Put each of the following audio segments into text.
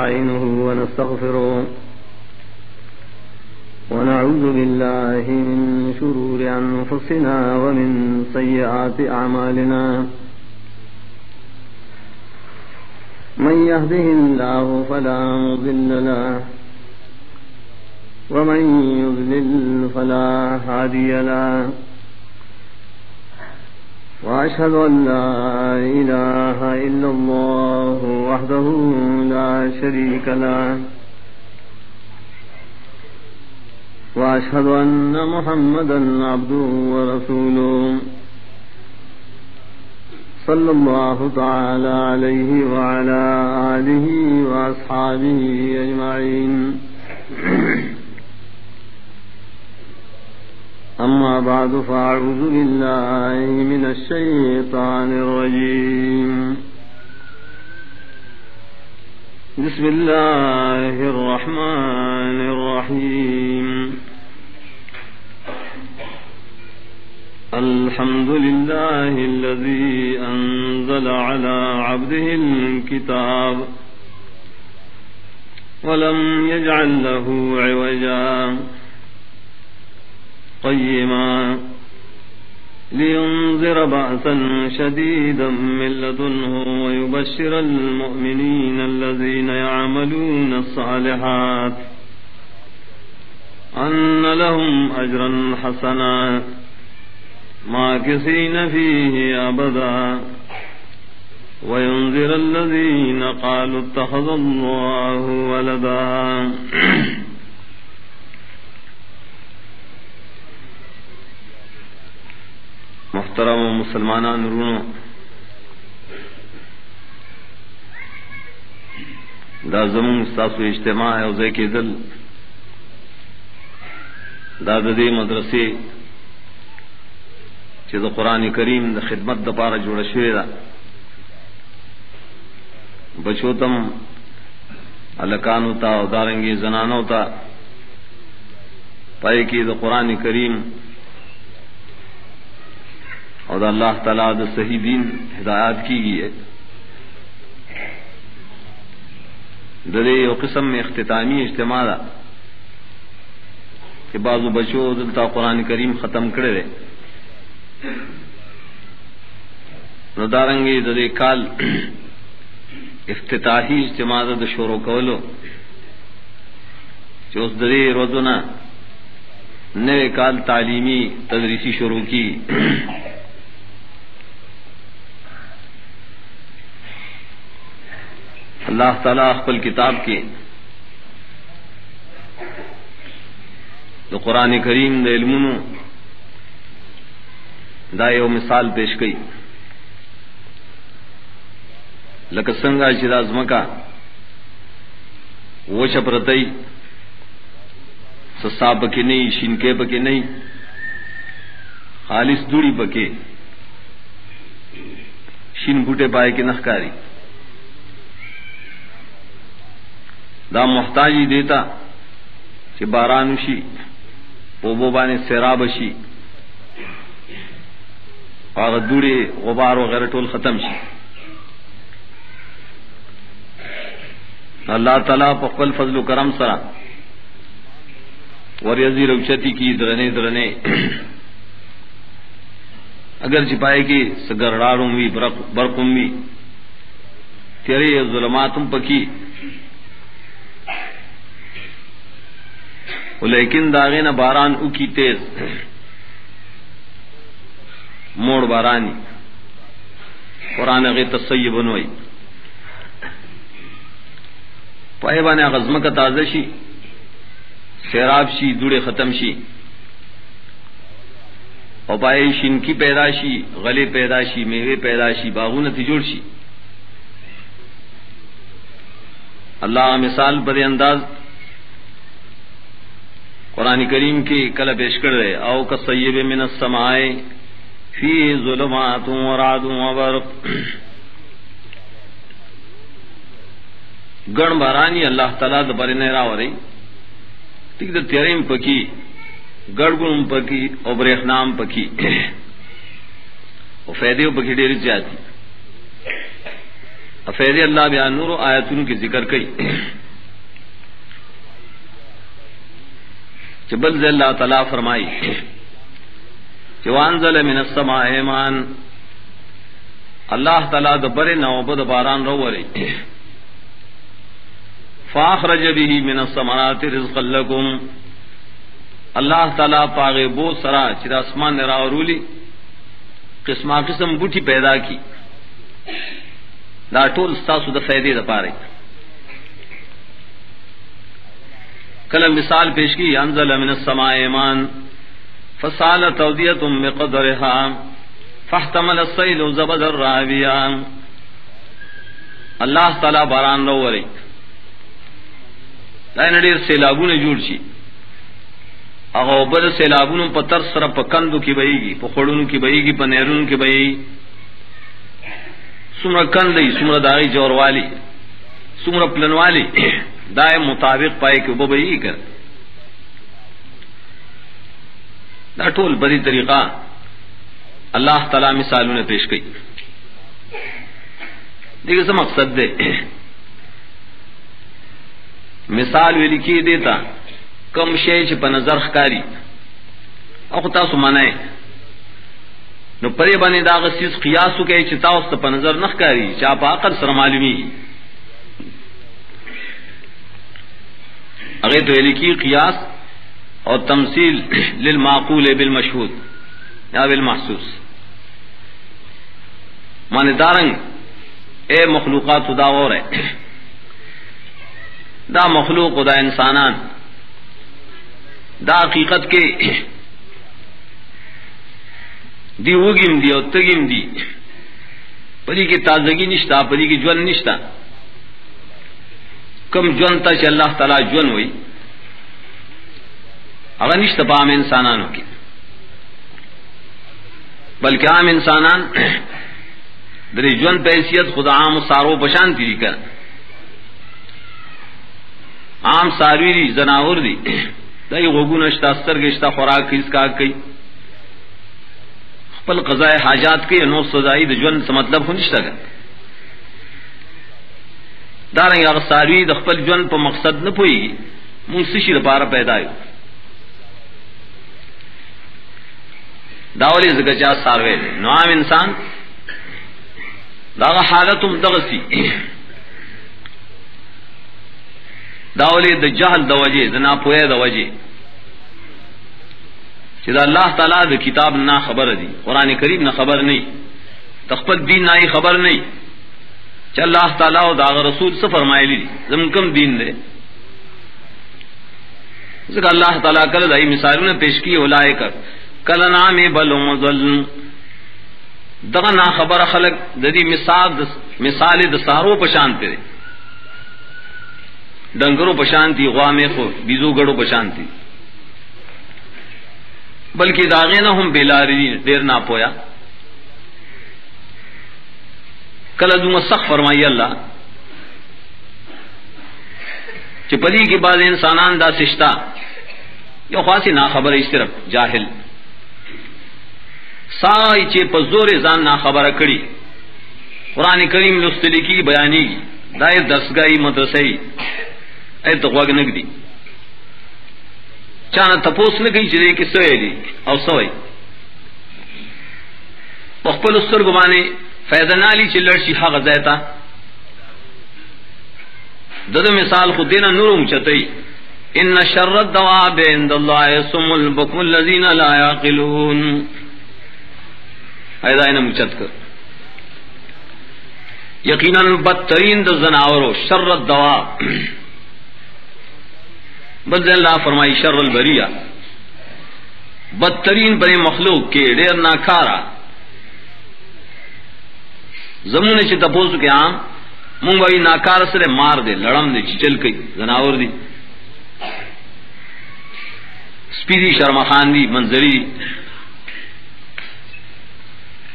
ونستعينه ونستغفره ونعوذ بالله من شرور أنفسنا ومن سيئات أعمالنا من يهده الله فلا مضل له ومن يضلل فلا هادي له وأشهد أن لا إله إلا الله وحده لا شريك له وأشهد أن محمدا عبده ورسوله صلى الله تعالى عليه وعلى آله وأصحابه أجمعين أما بعد فأعوذ بالله من الشيطان الرجيم بسم الله الرحمن الرحيم الحمد لله الذي أنزل على عبده الكتاب ولم يجعل له عوجا قيما لينذر بأسا شديدا من لدنه ويبشر المؤمنين الذين يعملون الصالحات أن لهم أجرا حسنا ماكثين فيه أبدا وينذر الذين قالوا اتخذ الله ولدا محترم مسلمانان رونو دا زمون استاسو اجتماع او ذکی دل دا دی مدرسے چې د قران کریم د خدمت د پاره جوړ شوی دا بچوتم الکانو تا او دارنګي زنانو تا پای کې د قران کریم اور اللہ تعالیٰ دا صحیح دین ہدایات کی گئی ہے دلے و قسم میں اختتامی اجتماع دا کہ بعضو بچوں دلتا قرآن کریم ختم کرے رہے ندارنگی دلے کال افتتاحی اجتماع دا شورو کولو جو اس دلے روزنا نئے کال تعلیمی تدریسی شروع کی اللہ تعالیٰ اخبل کتاب کے تو قرآن کریم دا علمونو دا یو مثال پیش کی لکسنگا چدا ازمکا وہ شپرتئی سسا پکے نہیں شنکے پکے نہیں خالص دوڑی پکے شن بوٹے پائے کے نخکاری دا محتاجی دیتا کہ باران شی پوبو بانے سیراب شی اور دوڑے غبار وغیرہ ٹول ختم شی اللہ تعالیٰ پقبل فضل و کرم سرا وریزی روچتی کی درنے درنے اگر چھپائے کی سگرڑاروں بھی برقم بھی تیرے ظلماتم پکی لیکن داغین باران او کی تیز موڑ بارانی قرآن غی تصیب بنوئی پائے بانے غزم کا تازہ شی سیراب شی دوڑے ختم شی اور پائے شنکی پیدا شی غلے پیدا شی میوے پیدا شی باغون تجوڑ شی اللہ مثال پر انداز قرآن کریم کی کل پیش کر رہے او کصیب من السماء فی ظلمات ورعد وبرق گن بارانی اللہ تعالیٰ دبر نہرا ہو رہی ٹھیک تو تیریم پکی گڑگڑ پکی اور بریخنام پکی اور فیدے پکی ڈیری جاتی فیض اللہ بیان نور آیاتن کی ذکر کئی چبل ذی اللہ تعالی فرمائی وانزل من السماء ماء اللہ تعالی دبر نوبد باران روری فاخرج به من الثمرات رزقا لكم اللہ تعالی پاغه بو سرا چې اسمان را ورولی قسمه قسم بوټي پیدا کی دا ټول تاسو د فائدې لپاره کله مثال پیش کی انزل من السماء ماء فسالت اودیۃ بقدرها فاحتمل السیل زبد الرابیا اللہ تعالی باران روری دا نډیر سیلابونه جوړ شي هغه بل سیلابونو په تر سره په کندو کې بهيږي په خړونو کې بهيږي په نهرونو کې بهيږي څومره کندې څومره دای جوړوالی څومره پلنوالی دای مطابق پای کې وبهيږي کړ دا ټول بری طریقہ اللہ تعالی مثالوں پیش کی دیکھو سا مقصد دے مثال ویلی کی دیتا کم شے چھ پا نظر خکاری او تاسو منائے نو پری بانی دا غسیس قیاسو کئی چھ تاسو پا نظر نخکاری چاہ پا عقل سر معلومی اگر تو ویلی کی قیاس اور تمثیل للمعقول بالمشہود یا بالمحسوس مانے دارنگ اے مخلوقات خدا اور ہے دا مخلوق خدا انسانان دا حقیقت کے دی وگیم دی اور تگیم دی پری کی تازگی نشتا پری کی جون نشتا کم جون تا چ اللہ تعالی جون ہوئی اگر نشتا پا عام انسانانوں کی بلکہ عام انسانان دری جون پیسیت خدا عام سارو بشان تیری کر عام ساروی دی زناور دی دای غوگو نشتا سترگشتا خوراک کیس کا کئی خپل قضاء حاجات کے نو سزائی دی جون سے مطلب نشتا کر دارنگ اگر ساروی دی خپل جون پا مقصد نہ پوئی گی منسشی دی پارا پیدا ہو داولی زگجا ساروے دے نو عام انسان داغا حالتم دغسی داولی د جہل د وجہ د ناپوہی د وجہ چہ اللہ تعالی د کتاب نہ خبر دی قرآن کریم نہ خبر نہیں تخپل دین نہ خبر نہیں چہ اللہ تعالی و داغ رسول سے فرمائے لی زمکم دین دے ذکر اللہ تعالی کل دائی مثالوں نے پیش کی اولائے کر کل نام بل مضل دغه نا خبر خلق ددی مثال د سارو پشانتے ڈنگرو پشانتی غوامے خو بیزو گڑو پشانتی بلکہ داغے نہ ہم بیلاری دیر نہ پویا کل ازم سخ فرمائی اللہ چپلی کے بعد انسانان دا سشتا یو خاصی نا خبر اس طرف جاہل سائی چے پزور زان نا خبر کڑی قرآن کریم لستلی کی بیانی دائر دستگاہی مدرسئی اے تقواگ نگدی چانا تپوس نگئی چلے کہ سوئے دی او سوئی پخپل استر گمانے فیدنالی چلرشی حق زیتا ددو مثال خود دینا نورم چتئی ان شر الدواب عند اللہ سم البکم الذین لا یعقلون ایدائینا مچت کر یقیناً بدترین د زناورو شر الدواب بدل اللہ فرمائی شر البریہ بدترین بنے مخلوق کے ڈیر ناکارا زمون چی تپوسو کے عام منگوی ناکار سرے مار دے لڑم دے چچل کئی زناور دی سپیدی شرمخان دی منظری دی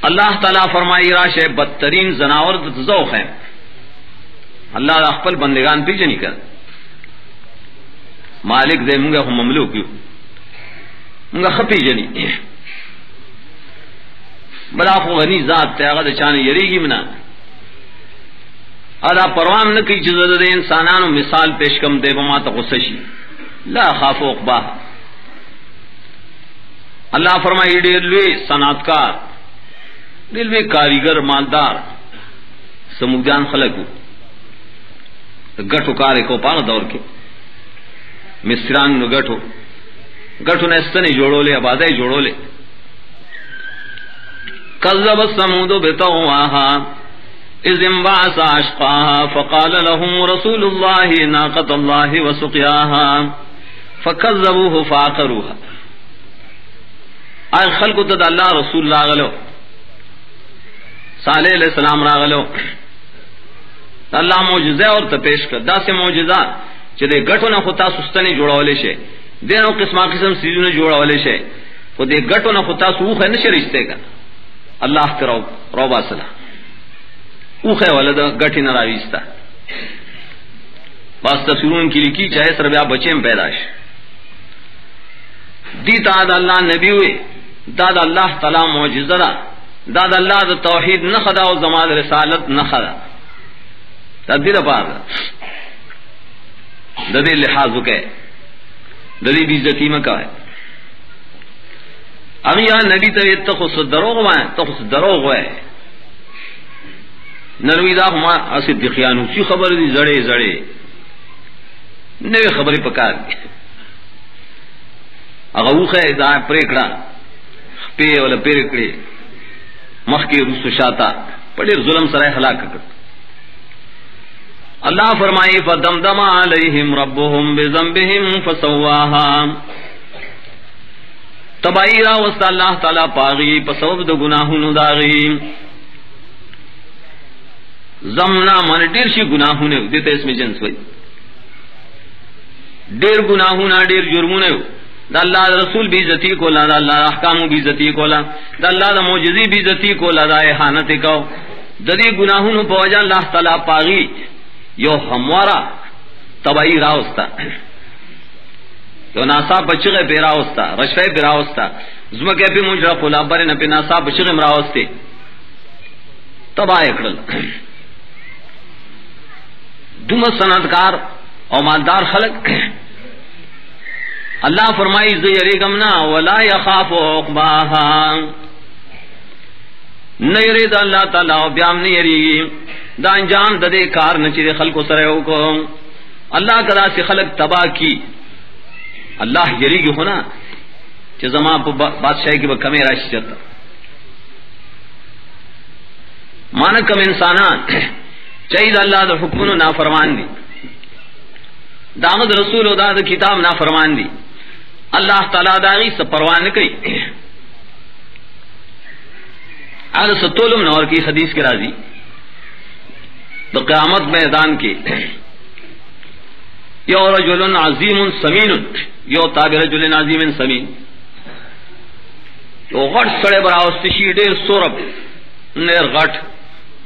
اللہ تعالیٰ فرمائی راش بدترین زناور ذوق ہے اللہ اخپل بندگان پیچھے نہیں کر مالک دے منگا ہم مملوک یو منگا خپی جنی بلا خو غنی ذات تے اگر چانے یریگی منا ادا پروام نہ کی چیز دے انسانانو مثال پیش کم دے بما تا غصشی لا خافو اقباہ اللہ فرمائی ډېر لوی صنعتکار، ډېر لوی کاریگر، مالدار سمودیان خلقو گٹو کار کو پاغ دور کے مصران نو گٹو نے استنے جوڑو لے، آبادی جوڑو لے. کذب ثمود بطغواها اذ انبعث اشقاها فقال لهم رسول الله ناقة الله وسقياها فكذبوه فعقروها. اے خلق تد اللہ رسول اللہ غلو صالح علیہ السلام راغلو اللہ معجزہ اور تپیش کر دا سے معجزہ چلے گٹو نہ خطا سستنی جوڑاولے شے دینو قسم سیزوں نے جوڑاولے شے کو دے گٹو نہ خطا سوخ ہے نشے رشتے کا اللہ کرو روبا صلاح اوخے ولد گٹی نہ راویستا بس تصورون کی لکی چاہے سر بیا بچے میں پیداش دی داد اللہ نبی ہوئے داد اللہ تعالی معجزہ داد اللہ دا توحید نہ خدا و زمان رسالت نہ خدا تدیر پار ددی لحاظ کے ددی بیزتی میں کا ہے ابھی یہاں نبی تخص دروغ ہے تخص دروغ ہے نرویدہ ہما اسد دخیانو چی خبر دی زڑے زڑے نوے خبری پکار دی اغوخ ہے دا پریکڑا پے والا پیرکڑے مخ کے رسو شاتا پڑیر ظلم سرائے ہلاک کر. اللہ فرمائی فدمدم علیہم ربهم بذنبهم فسواها تبائی را وسط اللہ تعالی پاغی پسبب دو گناہوں داغی زمنا من دیر شی گناہوں نے دیتا اس میں جنس ہوئی دیر گناہوں نا دیر جرموں نے دا اللہ دا رسول بھی عزتی کو لا دا اللہ احکام بھی عزتی کو لا دا اللہ دا معجزی بھی عزتی کو لا دا احانت کو دا دی گناہوں پوجا اللہ تعالی پاغی یو ہموارا تبائی راوستا یو ناسا بچغے پہ راوستا رشفے پہ راوستا زمکے پہ مجرہ قولا برن پہ ناسا بچغے مراوستے تباہ اکڑل دوم صنعتکار او مالدار خلق اللہ فرمائی زیریگمنا ولا یخاف عقباها نیرید اللہ تعالی و بیام نیری دا انجام ددے کار نچے خلق و سرے کو اللہ کدا سے خلق تباہ کی اللہ یریگی ہونا کہ زمان بادشاہی کی بکمی راشی چاہتا مانا کم انسانان چاہید اللہ دا حکمن و نافرمان دی دامد رسول و دا کتاب نافرمان دی اللہ تعالیٰ داغی سب پروان کئی اگر ستولم نور کی حدیث کے راضی تو قیامت میدان کے یو رجل عظیم سمین یو تابع رجل عظیم سمین یو غٹ سڑے براوستشی دیر سورب نیر غٹ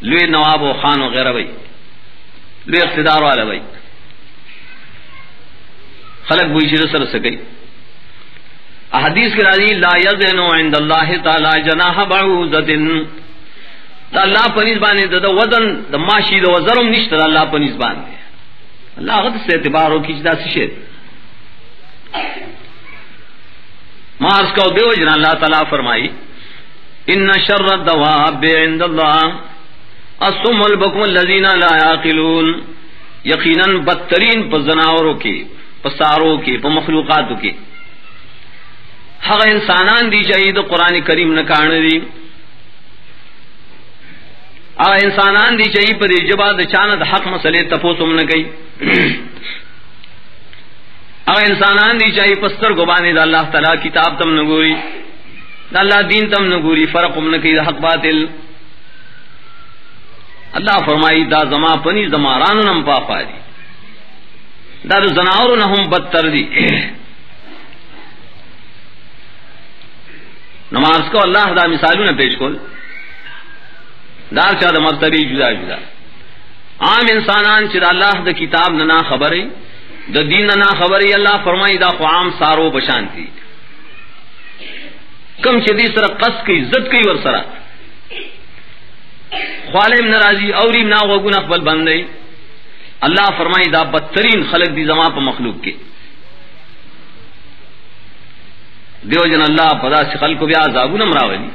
لوی نواب و خان وغیرہ بھائی لوی اقتدار والا بھائی خلق بوئی شیر سر سکئی احادیث کے راضی لا یزن عند اللہ تعالی جناح بعوضۃ اللہ پنیز بانے دا وزن دا ماشی دا وزرم نشت دا اللہ پنیز بانے اللہ غد سے اعتبار ہو کیچ دا سشید مارس کا دیو جنا اللہ تعالی فرمائی ان شر الدواب عند اللہ الصم البکم الذین لا یعقلون یقیناً بدترین پا زناوروں کی پا ساروں کی پا مخلوقاتوں کی حق انسانان دی چاہیے تو قرآن کریم نکان دی انسانان دی چاہیے پر جباد چاند حق مسئلے تپوسم نہ گئی انسانان دی چاہیے پستر گبانے دا اللہ تعالی کتاب تم نگوری دا اللہ دین تم نگوری فرق ام نکی دا حق باطل اللہ فرمائی دا زما پنی زماران نم پاپا دی دا زناور نہم بدتر دی نماز کو اللہ دا مثالوں نے پیش کول دار چاہ دا مرتبی جدا جدا عام انسانان چاہ اللہ دا کتاب ننا خبری دا دین ننا خبری اللہ فرمائی دا خوام سارو بشانتی کم چدی سر قص کی زد کی ور سرا خوالم نرازی اوریم نا وگون اقبل بندی اللہ فرمائی دا بدترین خلق دی زمان پا مخلوق کے دیو جن اللہ پدا سے خلق بیا عذابون امراولی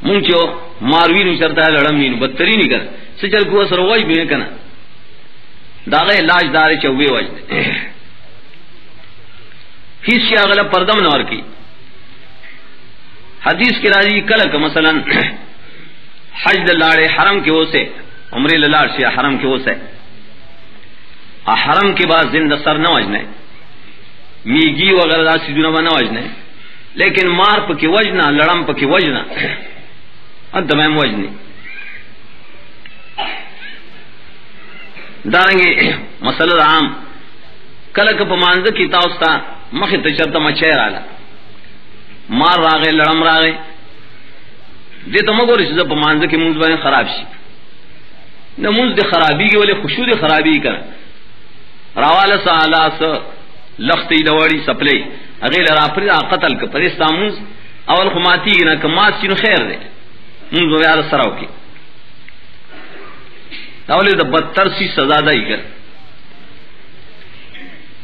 مونچو ماروی نو چرتا ہے لڑمی نو بدتری نہیں کر سچل کو اثر وج بھی نہیں کنا داغے علاج دار چوے وج ہیچ شی اغلا پردم نور کی حدیث کی راضی کلک مثلا حج دلاڑے حرم کے وہ سے عمرے للاڑ سے حرم کے وہ سے حرم کے بعد زندہ سر نہ وجنے میگی وغیرہ سیدنا نہ وجنے لیکن مار پکی وجنا لڑم پکی وجنا ادمیم وجنی دارنگی مسئلہ عام کلک پمانز کی تاوستا مخی تشرط مچھیر آلا مار راغے لڑم راغے دیتا مگو رشدہ پمانز کی منز بانی خراب شی نمونز دی خرابی کی ولی خشوع دی خرابی کر راوالا سا آلا سا لختی لوڑی سپلی اغیل راپری قتل کا پریستا منز اول خماتی گنا کمات چین خیر دے منز ویار سراو کی اولی دا بدتر سی سزا دائی کر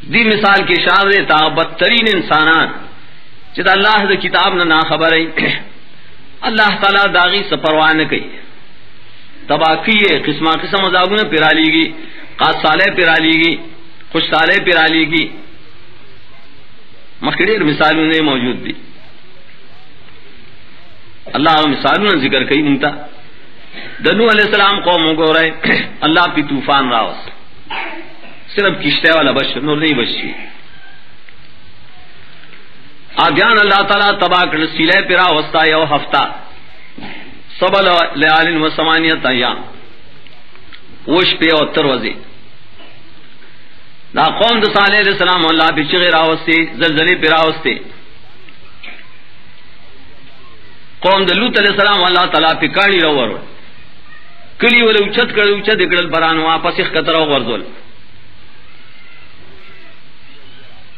دی مثال کے اشارہ دے تا بدترین انسانان چید اللہ دا کتاب نا خبر ہے اللہ تعالی داغی سپروان کئی تباکی ہے قسمہ قسم عذابوں پیرا لی گی قاس سالے پیرا لی گی خوش سالے پیرا لی گی مخدیر مثالوں نے موجود دی اللہ مثالوں نے ذکر کئی منتا دنو علیہ السلام قوم کو رہے اللہ پی طوفان راوس صرف کشتے والا بش نور نہیں بچی آدھیان اللہ تعالیٰ تباہ کر سیلے پیرا وسطا یو ہفتہ سب لیال و ثمانیت ایام اوش پہ اوتر وزی دا قوم د صالح علیہ السلام اللہ پہ چغی راوستے زلزلے پہ راوستے قوم د لوط علیہ السلام اللہ تعالیٰ پہ کانی رو کلی ولی اچھت کر اچھت اکڑل بران واپس اخکتر و غرزول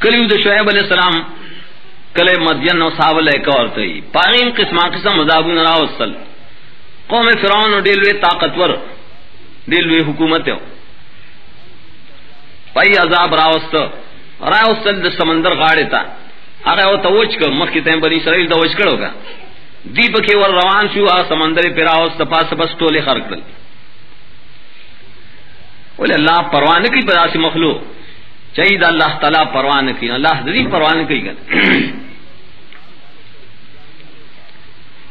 کلی د شعیب علیہ السلام کلے مدین و صحاب لے کورتی پاغیم قسمہ قسم عذابون راوسل قوم فرعون و ڈیلوے طاقتور ڈیلوے حکومت ہو پائی عذاب راوستل دا سمندر غاڑے تا آگے وہ توچ کر مخی تیم بنی اسرائیل توچ کر ہوگا دیپ کے ور روان شو آ سمندر پہ راوست پاس بس ٹولے خرق دل بولے اللہ پروان کی پدا سے مخلوق چاہید اللہ تعالیٰ پروان کی اللہ دری پروان کی گل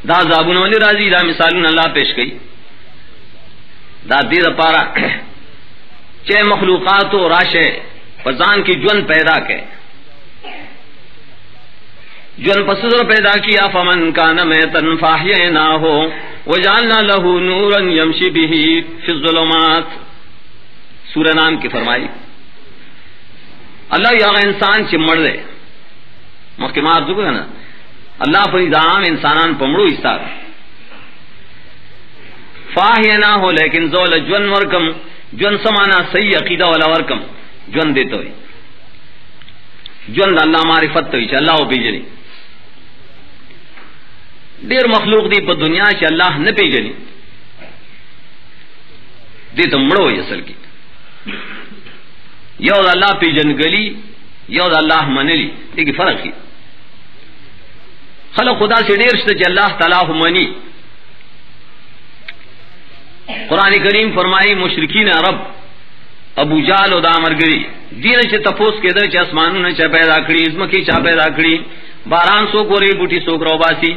دا زابون والی راضی دا مثالون اللہ پیش گئی دا دیر پارا چے مخلوقات و راشے فزان کی جون پیدا کے جون پسر پیدا کیا فمن کان میتن فاحییناہو وجعلنا لہو نورا یمشی بہی فی الظلمات سورہ نام کی فرمائی اللہ یا انسان چ مر دے محکمات ذکر ہے نا اللہ پر عام انسانان پمڑو حصہ فاحینا ہو لیکن زول جون ورکم جون سمانا صحیح عقیدہ والا ورکم جون دیتے ہوئی جون اللہ معرفت ہوئی چ اللہ ہو پیجنی دیر مخلوق دی پر دنیا چ اللہ نہ پیجنی دی تو مڑو ہوئی اصل کی یو اللہ پیجن گلی یو اللہ منلی دیکھ فرق ہی خلق خدا سے دیر شتے چ اللہ تعالیٰ منی قرآن کریم فرمائی مشرکین عرب ابو جال و دا مرگری دین چ تپوس کے در چ اسمانوں نے چا پیدا کری ازمکی چا پیدا کری باران سو کو ری بوٹی سو کرو باسی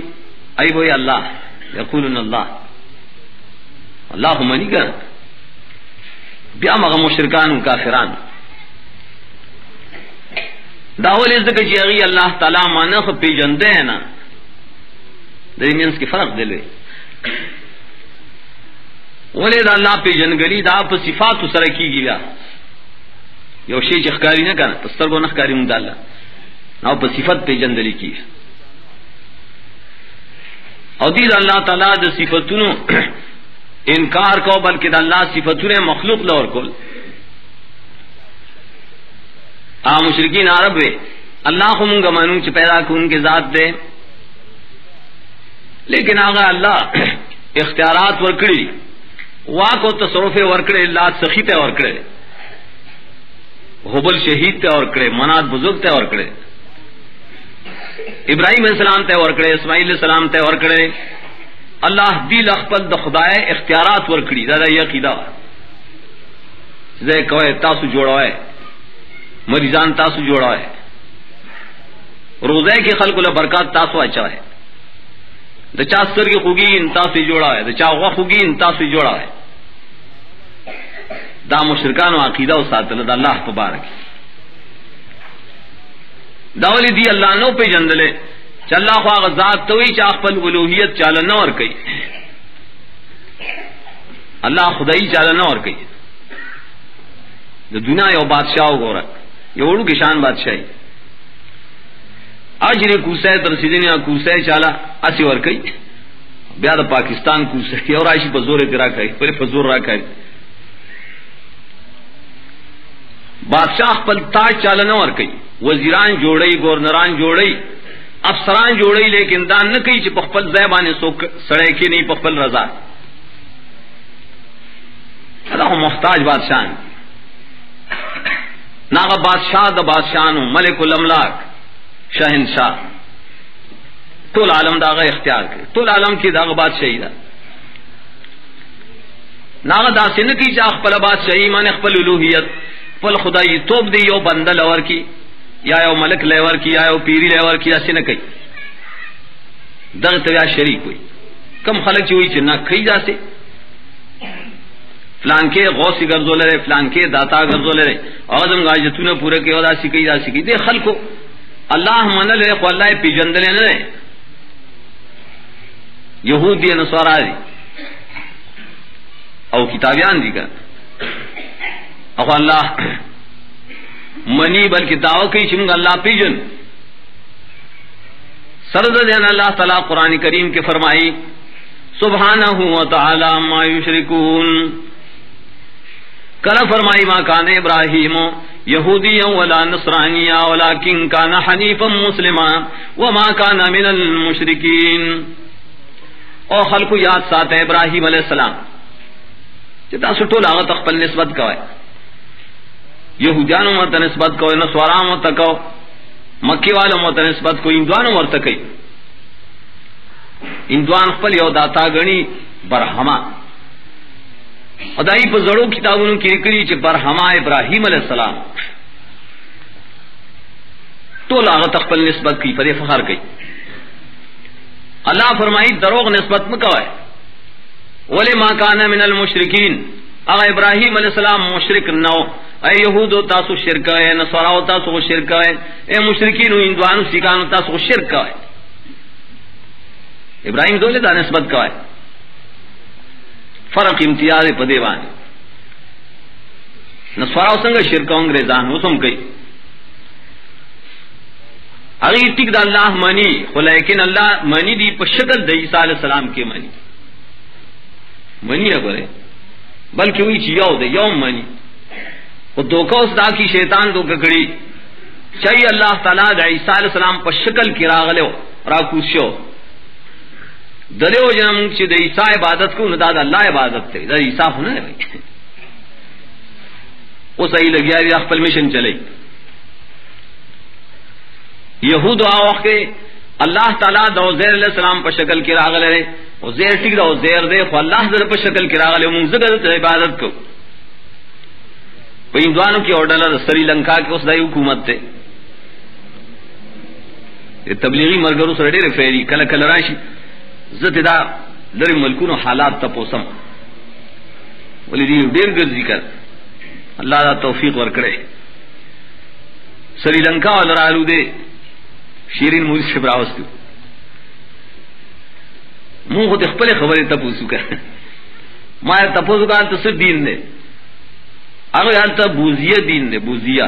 ای بوئی اللہ یقولون اللہ اللہ منی کر بیا مغا مشرکان کافران داول از دکا چی اغی اللہ تعالی مانخ پی جندے ہیں نا درمیانس کی فرق دلوے ولی دا اللہ پی جنگلی دا پا صفات سرکی گی بیا یو شیع چخکاری نہ کنا تسترگو نخکاری مند اللہ نا پا صفت پی جندلی کی او دید اللہ تعالی دا صفتونو انکار کو بلکہ دا اللہ صفتوں مخلوق لور کول مشرکین عرب وے اللہ کو منگا مانوں چ پیدا کو ان کے ذات دے لیکن آگا اللہ اختیارات ورکڑی واق و تصرف ورکڑے اللہ سخیت ورکڑے حبل شہید تے ورکڑے منات بزرگ تے ورکڑے ابراہیم علیہ السلام تے ورکڑے، اسماعیل علیہ السلام تے ورکڑے، اللہ دل خپل د خدای اختیارات ورکړي. دا یې عقیده زه کوي تاسو جوړوي، مریضان تاسو جوړوي، روزه کې خلکو له برکات تاسو اچوي، د چا سترګې خوږي تاسو جوړوي، د چا غوښه خوږي تاسو جوړوي. دا مشرکانو عقیده او ساتل د الله په باره کې دا ولې دی الله نو پیژندلې چې الله خو هغه ذات ته وی چې خپل الوهیت چاله نه ور کوي. الله خدای چاله نه ور کوي. د دنیا یو بادشاہ وګوره، یو وړو کې شان بادشاہي اجر کوسه تر سیدنیا کوسه چاله اسی ور کوي، بیا د پاکستان کوسه یو راشي په زور کې راکړي، په زور راکړي. بادشاہ خپل تاج چاله نه ور کوي، وزیران جوړي، گورنران جوړي، افسران جوړي، لیکن دا نه کوي چې په خپل ځای باندې څوک سړی کې نه، په خپل رضا. دا محتاج بادشاہ ناغه بادشاہ د بادشاہانو، ملک الاملاک، شہنشاہ، ټول عالم داغه اختیار کوي، ټول عالم کې داغه بادشاہي ده. ناغه داسې نه کوي چې خپل بادشاہي معنی خپل الوهیت خپل خدای توپ دی یو بنده لور کی یا یو ملک لور کی یا یو پیری لور کی، اسې نه کوي. دغه ته شریک وي. کم خلک چې وایي چې نه کوي داسې فلان کې غوث ګرځول لري، فلان کې داتا ګرځول لري، اعظم غاجتونه پوره کوي او داسې کوي داسې کوي. دې خلکو الله منل له خو الله پیژندل نه نه. يهودي نصارا دي او کتابیان دي کا او الله منی بلکہ دعوی کوي چې موږ الله پیژن. سرد دین اللہ تعالی قرآن کریم کے فرمائی سبحانہ و تعالی ما یشرکون. کل فرمائی ما کان ابراہیم یہودیا ولا نصرانیا ولکن کان حنیفا مسلما وما کان من المشرکین. او خلق یاد ساتھ ابراہیم علیہ السلام چتا سٹو لاغت خپل نسبت کوي، یہودیانو مت نسبت کوي، نصارانو مت کو، مکی والوں مت نسبت کوي، ہندوانو ورته کوي. ہندوان خپل یو داتا غنی برہما، خدای په زړو کتابونو کې لیکلي چې برہما ابراہیم علیہ السلام ټول هغه خپل نسبت کوي، پر فخر کوي. اللہ فرمائی دروغ نسبت مکوئے ولی ما کان من المشرکین. اگر ابراہیم علیہ السلام مشرک نو، اے یہودو تاسو شرک ہے، نصاراو تاسو شرک ہے، اے مشرکینو ہندوانو سکانو تاسو شرک ہے. ابراہیم دولے دا نسبت کوئے. فرق امتیاز پا دیوانی نصاراو سنگا شرک انگریزان وسم کئی اگر ٹک دا اللہ منی خو لیکن اللہ منی دی پا شکل دا عیسیٰ علیہ السلام کے منی نہ کرے بلکہ وہی چیو دے یوم منی وہ دھوکا اس دا کی شیطان دو ککڑی چاہیے اللہ تعالیٰ دا عیسیٰ علیہ السلام پا شکل کی راغلو راکوشو دلیو جنم چی دا عیسیٰ عبادت کو ندا دا اللہ عبادت تے دا عیسیٰ ہونا ہے بھائی. وہ صحیح لگیا دی اخپل مشن چلے. یہود آوخ کے اللہ تعالیٰ دا عزیر علیہ السلام پا شکل کی راغل رہے، عزیر ٹک دا عزیر دے خو اللہ در پا شکل کی راغل رہے منزگت عبادت کو. پا ہندوانوں کی اوڈلر سری لنکا کے اس دائی حکومت تے تبلیغی مرگرو سرڈے رفیری کل کل راشی زت دا در ملکون حالات تا پوسم ولی دی دیر گرزی کر اللہ دا توفیق ورکڑے. سری لنکا والا رالو دے شیرین موزی سے براوستو مون خود اخپل خبری تپوسو کر ما تپوسو کر تو سر دین دے اگر یالتا بوزیہ دین دے بوزیہ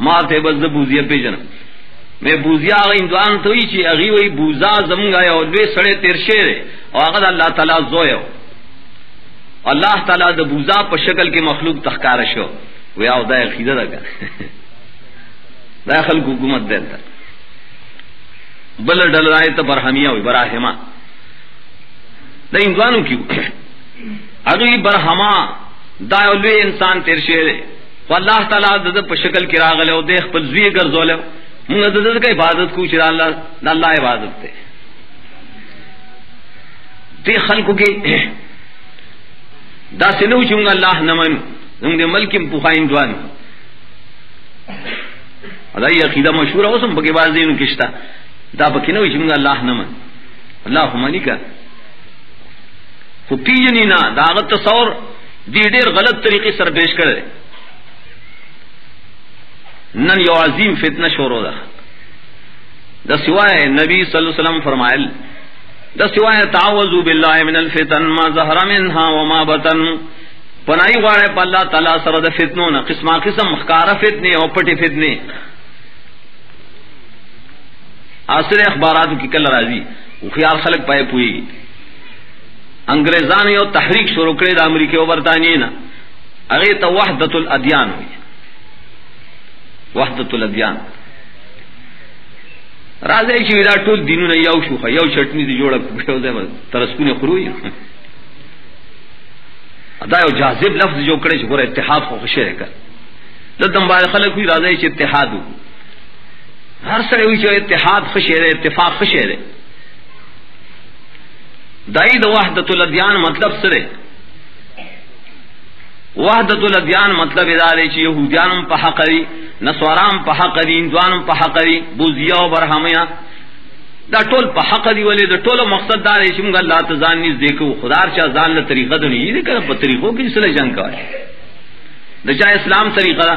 ما تے بس دا بوزیہ پی جنم میں بوزیا آگا اندوان توی چی اگی وی بوزا زمگا یا دوی سڑے تیرشے رے اور آگا دا اللہ تعالیٰ زوئے ہو اللہ تعالیٰ دا بوزا پا شکل کے مخلوق تخکارشو وی آو دا اخیدہ دا کر دا خلق حکومت دیتا بلر ڈل رائے تا برہمیہ ہوئی براہما دا اندوانو کیوں اگی برہما دا اولوی انسان تیرشے رے و اللہ تعالیٰ دا پا شکل کی راغلے و دیکھ پا زوی گرزولے منگا کا عبادت کو چرا اللہ عبادت تے تے خلق کے دا سنو چونگا اللہ نمن زمگ دے ملکم پوخائن دوان ادائی عقیدہ مشہور ہو سم بکی بازدین کشتا دا بکی نو چونگا اللہ نمن اللہ منی کا خو پیجنی نا دا آغت تصور دی دیر غلط طریقے سر پیش کرے نن یو عظیم فتنہ شورو دا سوائے نبی صلی اللہ علیہ وسلم فرمائل دا سوائے تعوذوا باللہ من الفتن ما ظہر منها وما بطن پنائی غاڑے پا اللہ تعالیٰ سر دا فتنونا قسمہ قسم مخکارہ فتنے اور پٹی فتنے آسر اخباراتو کی کل راضی خیال خلق پائے پوئی گی انگریزان یو تحریک شروع کرے دا امریکہ و برطانیہ نا اغیتا وحدت الادیان ہوئی وحدت الادیان رازے چی دا ټول دینونه یو شو یو چټنی دی جوړه یو ځای ترسکونه خروي دا یو جاذب لفظ جو کړی چې ګوره اتحاد خو شری کړ دلته باندې خلک وی راځي چې اتحاد هر سره وی چې اتحاد خشره اتفاق خشره دای د وحدت الادیان مطلب سره وحدت الادیان مطلب دا دی چې يهوديان په حق لري نصارام په حق دي هندوانم په حق دي بوذیا او برهمیا دا ټول په حق دي ولې دا ټول مقصد دا دی چې موږ الله تعالی نږدې کو خدا چا ځان له طریقه د نه دي کړه په طریقو کې سره جنگ کوي د چا اسلام طریقه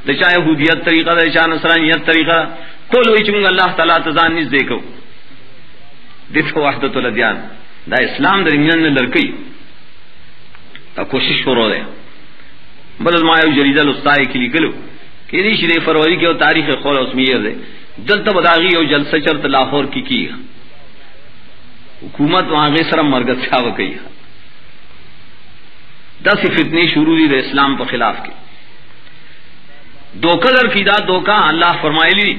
د چا يهودیت طریقه د چا نصرانیت طریقه ټول وی چې موږ الله تعالی ته ځان نږدې کو دغه وحدت الادیان دا اسلام د ایمان نه لړکی دا کوشش ورو ده بل ما یو جریده لستای کې لیکلو کہ دی شری فروری کے تاریخ خول اسمیر دے دلتا بداغی او جلسہ چرت لاہور کی حکومت وہاں غیر سرم مرگت ساو کئی دس فتنی شروع دی دے اسلام پر خلاف کے دوکہ در کی دا دوکہ اللہ فرمائی لی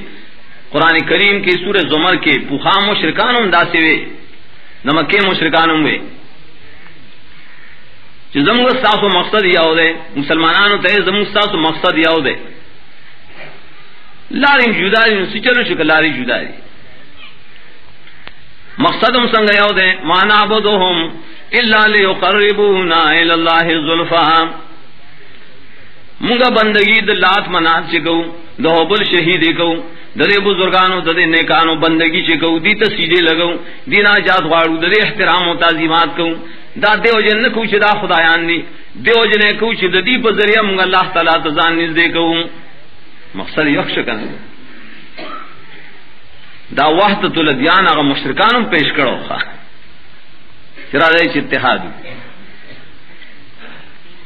قرآن کریم کی سورہ زمر کے پوخام مشرکانم دا سے وے نمکے مشرکانم وے زمو ساسو مقصد یاو دے مسلمانانو تے زمو ساسو مقصد یاو دے لاری جدا دی سچلو شکل لاری جدا دی مقصد ہم سنگ یاو دے ما نعبدهم الا لیقربونا الی اللہ زلفا منگا بندگی د لات منات چکو د حبل شہید کو ددے بزرگانو ددے نیکانو بندگی چکو دی تسجدے لگو دینا جات غاڑو ددے احترام و تعظیمات کو دا دیو جن کو چدا خدایان دی دیو جن کو چ ددی په ذریعہ منگا اللہ تعالی تزان نزدے کو مقصد یخش کنه دا وحدت الادیان هغه مشرکانو پیش کړو چرا دای چې اتحاد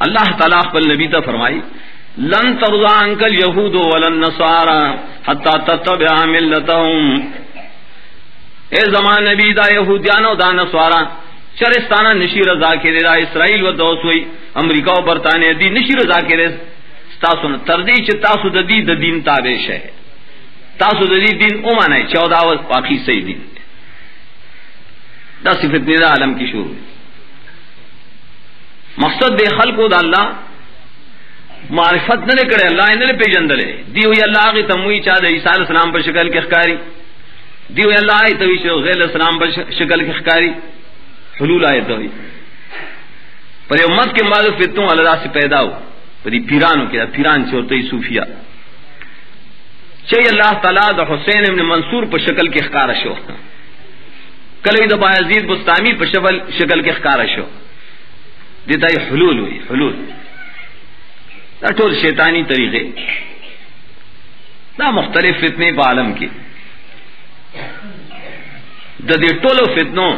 اللہ تعالی خپل نبی ته فرمای لن ترضى عنك اليهود ولا النصارى حتى تتبع ملتهم اے زمان نبی دا یہودیانو دا نصارا چرستانہ نشی رضا کے دا اسرائیل و دوسوی امریکہ و برطانیہ دی نشی رضا کے تاسو نه تردی چې تاسو د دې د دین تابع شئ تاسو د دې دین اومنه 14 واقعي صحیح دین دا صفت نه عالم کی شروع مقصد به خلقو د الله معرفت نه کړي الله نه پیژندل دی وی الله کی تموي چا د عیسی علیہ السلام په شکل کې ښکاری دی وی الله ای توي چې غیر السلام په شکل کې ښکاری حلول آیت وی پر امت کے مال فتنوں اللہ سے پیدا ہو پری پیرانو کیا پیران سے ہوتے صوفیہ چاہیے اللہ تعالیٰ دا حسین ابن منصور پر شکل کے خکار شو کلوی دا بایزید بستامی پر شکل کے خکار شو دیتا یہ حلول ہوئی حلول دا ٹول شیطانی طریقے دا مختلف فتنے پا عالم کی دا دے ٹولو فتنوں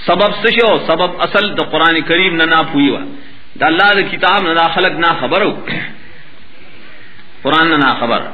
سبب سشو سبب اصل دا قرآن کریم نہ پوئی وا دا اللہ دا کتاب نہ خلق نہ خبر ہو قرآن نہ خبر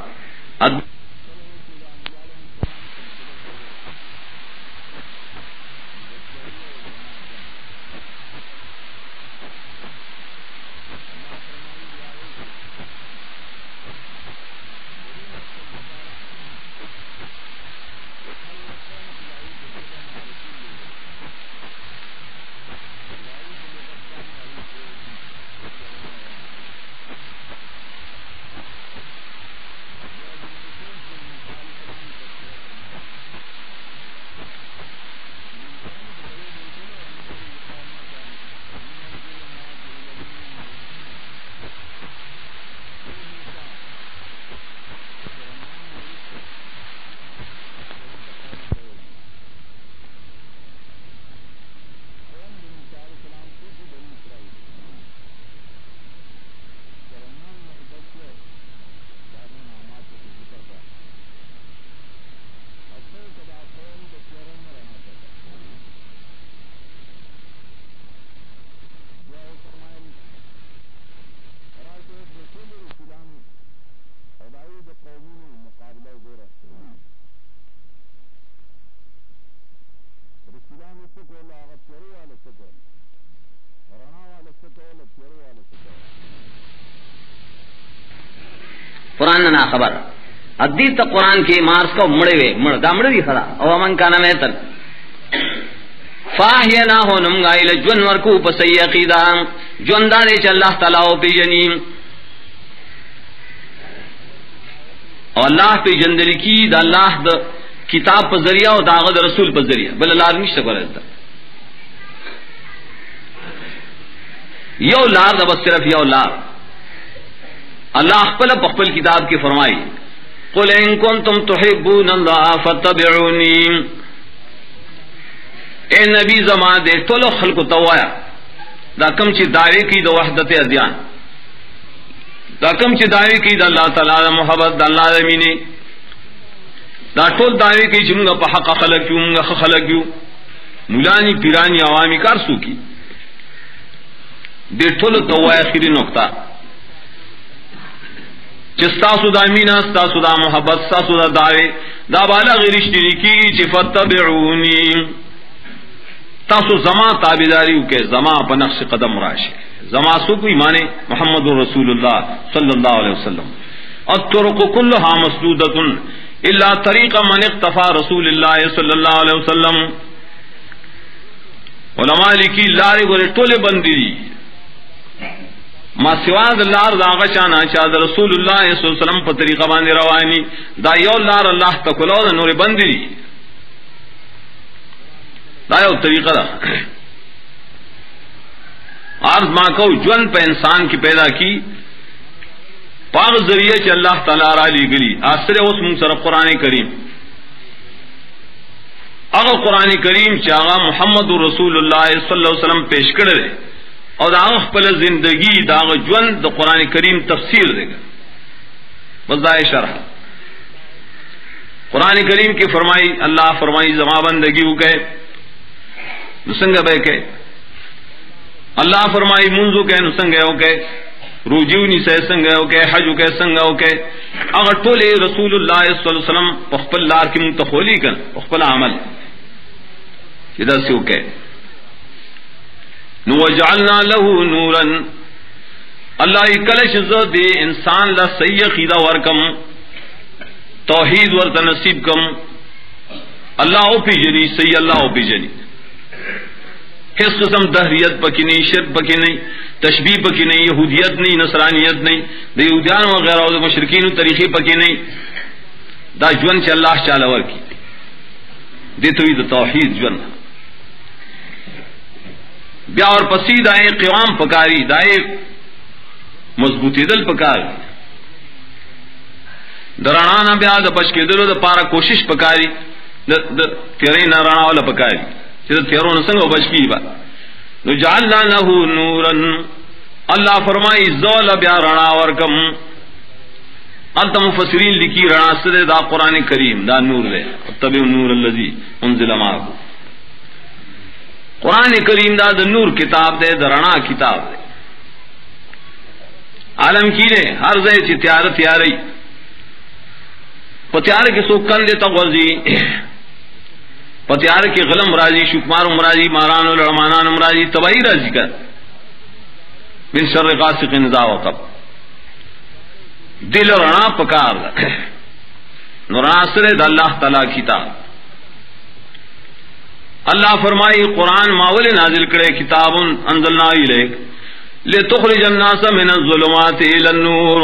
قرآن نا خبر ادی تا قرآن کی مارس کو مڑے وے مڑ دا مڑ دی خدا او من کانا میتن فاہینا ہو نمگائی لجون ورکو پسی عقیدہ جون دارے چا اللہ تعالیٰ پی جنیم اور اللہ پی جندل کی دا اللہ دا کتاب پر ذریعہ اور داغد رسول پر ذریعہ بل اللہ نشتا پر ازدہ یو لار دا بس صرف یو لار اللہ اخپل پخپل کتاب کی فرمائی قل ان کنتم تحبون اللہ فتبعونی اے نبی زمان دے تولو خلق توایا دا کم چی دعوی کی دا وحدت ادیان دا کم چی دعوی کی دا اللہ تعالی دا محبت دا اللہ دا مینی دا ٹول دعوی کی چی منگا پا حق خلق کیوں منگا خلق کیوں مولانی پیرانی عوامی کارسو کی دے ٹول توایا خیری نقطہ چستاسو دا مینا ستاسو دا محبت ستاسو دا دعوی دا بالا غیرشتری کی چی فتبعونی تاسو زما تابیداری کے زما پا نقش قدم راشے زما سو کوئی مانے محمد رسول اللہ صلی اللہ علیہ وسلم الطرق كلها مسدودة الا طریق من اقتفى رسول اللہ صلی اللہ علیہ وسلم علماء لکی لارے گورے ٹولے بندی ما سواد لار داغا چانا چاہد رسول اللہ صلی اللہ علیہ وسلم پا طریقہ باندے روانی دا یو لار اللہ تکلو دا نور بندی دا یو طریقہ دا عرض ما کو جون پہ انسان کی پیدا کی پاک ذریعے چ اللہ تعالی را لی گلی آسرے اس منصر قرآن کریم اگر قرآن کریم چاہا محمد رسول اللہ صلی اللہ علیہ وسلم پیش کر رہے اور داغ پل زندگی داغ جون دا قرآن کریم تفسیر دے گا بس دا شرح قرآن کریم کی فرمائی اللہ فرمائی زما بندگی ہو گئے نسنگ بے کے اللہ فرمائی منزو کے نسنگ ہو کے روجیونی سے سنگ ہو کے حج کے سنگ ہو کے اگر ٹولے رسول اللہ صلی اللہ علیہ وسلم پخپل لار کی منتخولی کن پخپل عمل ادھر سے ہو کے وجعلنا له نورا اللہ کلش دے انسان لا سیقیدہ ورکم توحید ورت نصیب کم اللہ او پی جنی سی اللہ او پی جنی کس قسم دہریت پکی نہیں شرک پکی نہیں تشبیہ پکی نہیں یہودیت نہیں نصرانیت نہیں دا یہودیان وغیرہ اور مشرکین طریقے پکی نہیں دا جون چ اللہ چالا ور کی دیتوی دا توحید جون بیا اور پسید آئے قیام پکاری دائے مضبوطی دل پکار درانانا بیا دا بچ کے دلو دا پارا کوشش پکاری تیرے نہ رانا والا پکاری تیروں سنگ بچ کی با جعلنا له نورا اللہ فرمائی زول بیا رنا ورکم انت مفسرین لکی رنا سدے دا قرآن کریم دا نور دے تبع النور الذی انزل معه قرآن کریم دا نور کتاب دے درنا کتاب دے عالم کی نے ہر زے چ تیار تیاری پتیار کے سو کن دے تغوزی پتیار کے غلم راضی شکمار امراضی ماران الرحمانان امراضی تباہی راضی کر من شر غاسق اذا وقب دل رنا پکار نوراسر دا اللہ تعالی کتاب اللہ فرمائی قرآن ماول نازل کرے کتاب انزلنا الیک لتخرج الناس من الظلمات الى النور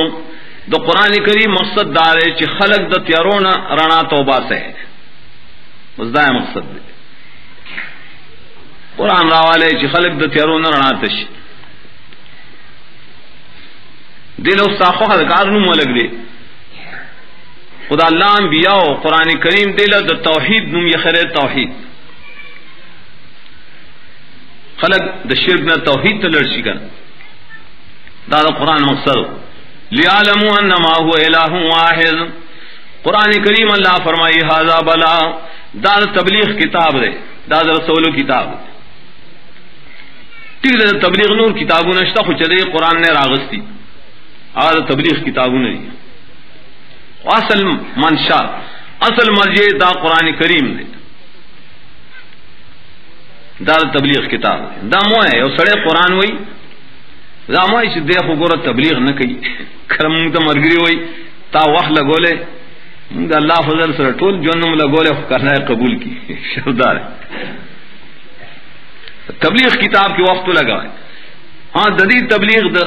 دا قرآن کریم مقصد دارے چی خلق دا تیارون رنا توبہ سے مزدہ مقصد دے قرآن راوالے چی خلق دا تیارون رنا تش دل استاخو خدکار نمو لگ دے خدا اللہ انبیاء و قرآن کریم دل دا توحید نم یخر توحید خلق دا شرک نہ توحید تلرشی کن دا قرآن مقصد لیعلموا انما هو الہ واحد قرآن کریم اللہ فرمائی ھذا بلا دا تبلیغ کتاب دے دا رسول کتاب تیر تبلیغ نور کتابوں نشتا خو چلے قرآن نے راغستی آج تبلیغ کتابوں نے اصل منشا اصل مرجع دا قرآن کریم دے دا تبلیغ کتاب دا موئے او سڑے قرآن وئی دا موئے چھ دیکھو گورا تبلیغ نہ کئی کرم تا مرگری وئی تا وخت لگولے دا اللہ فضل سر ټول جنم لگولے کرنا ہے قبول کی شردار تبلیغ کتاب کی وقت لگا ہے. ہاں ددی تبلیغ دا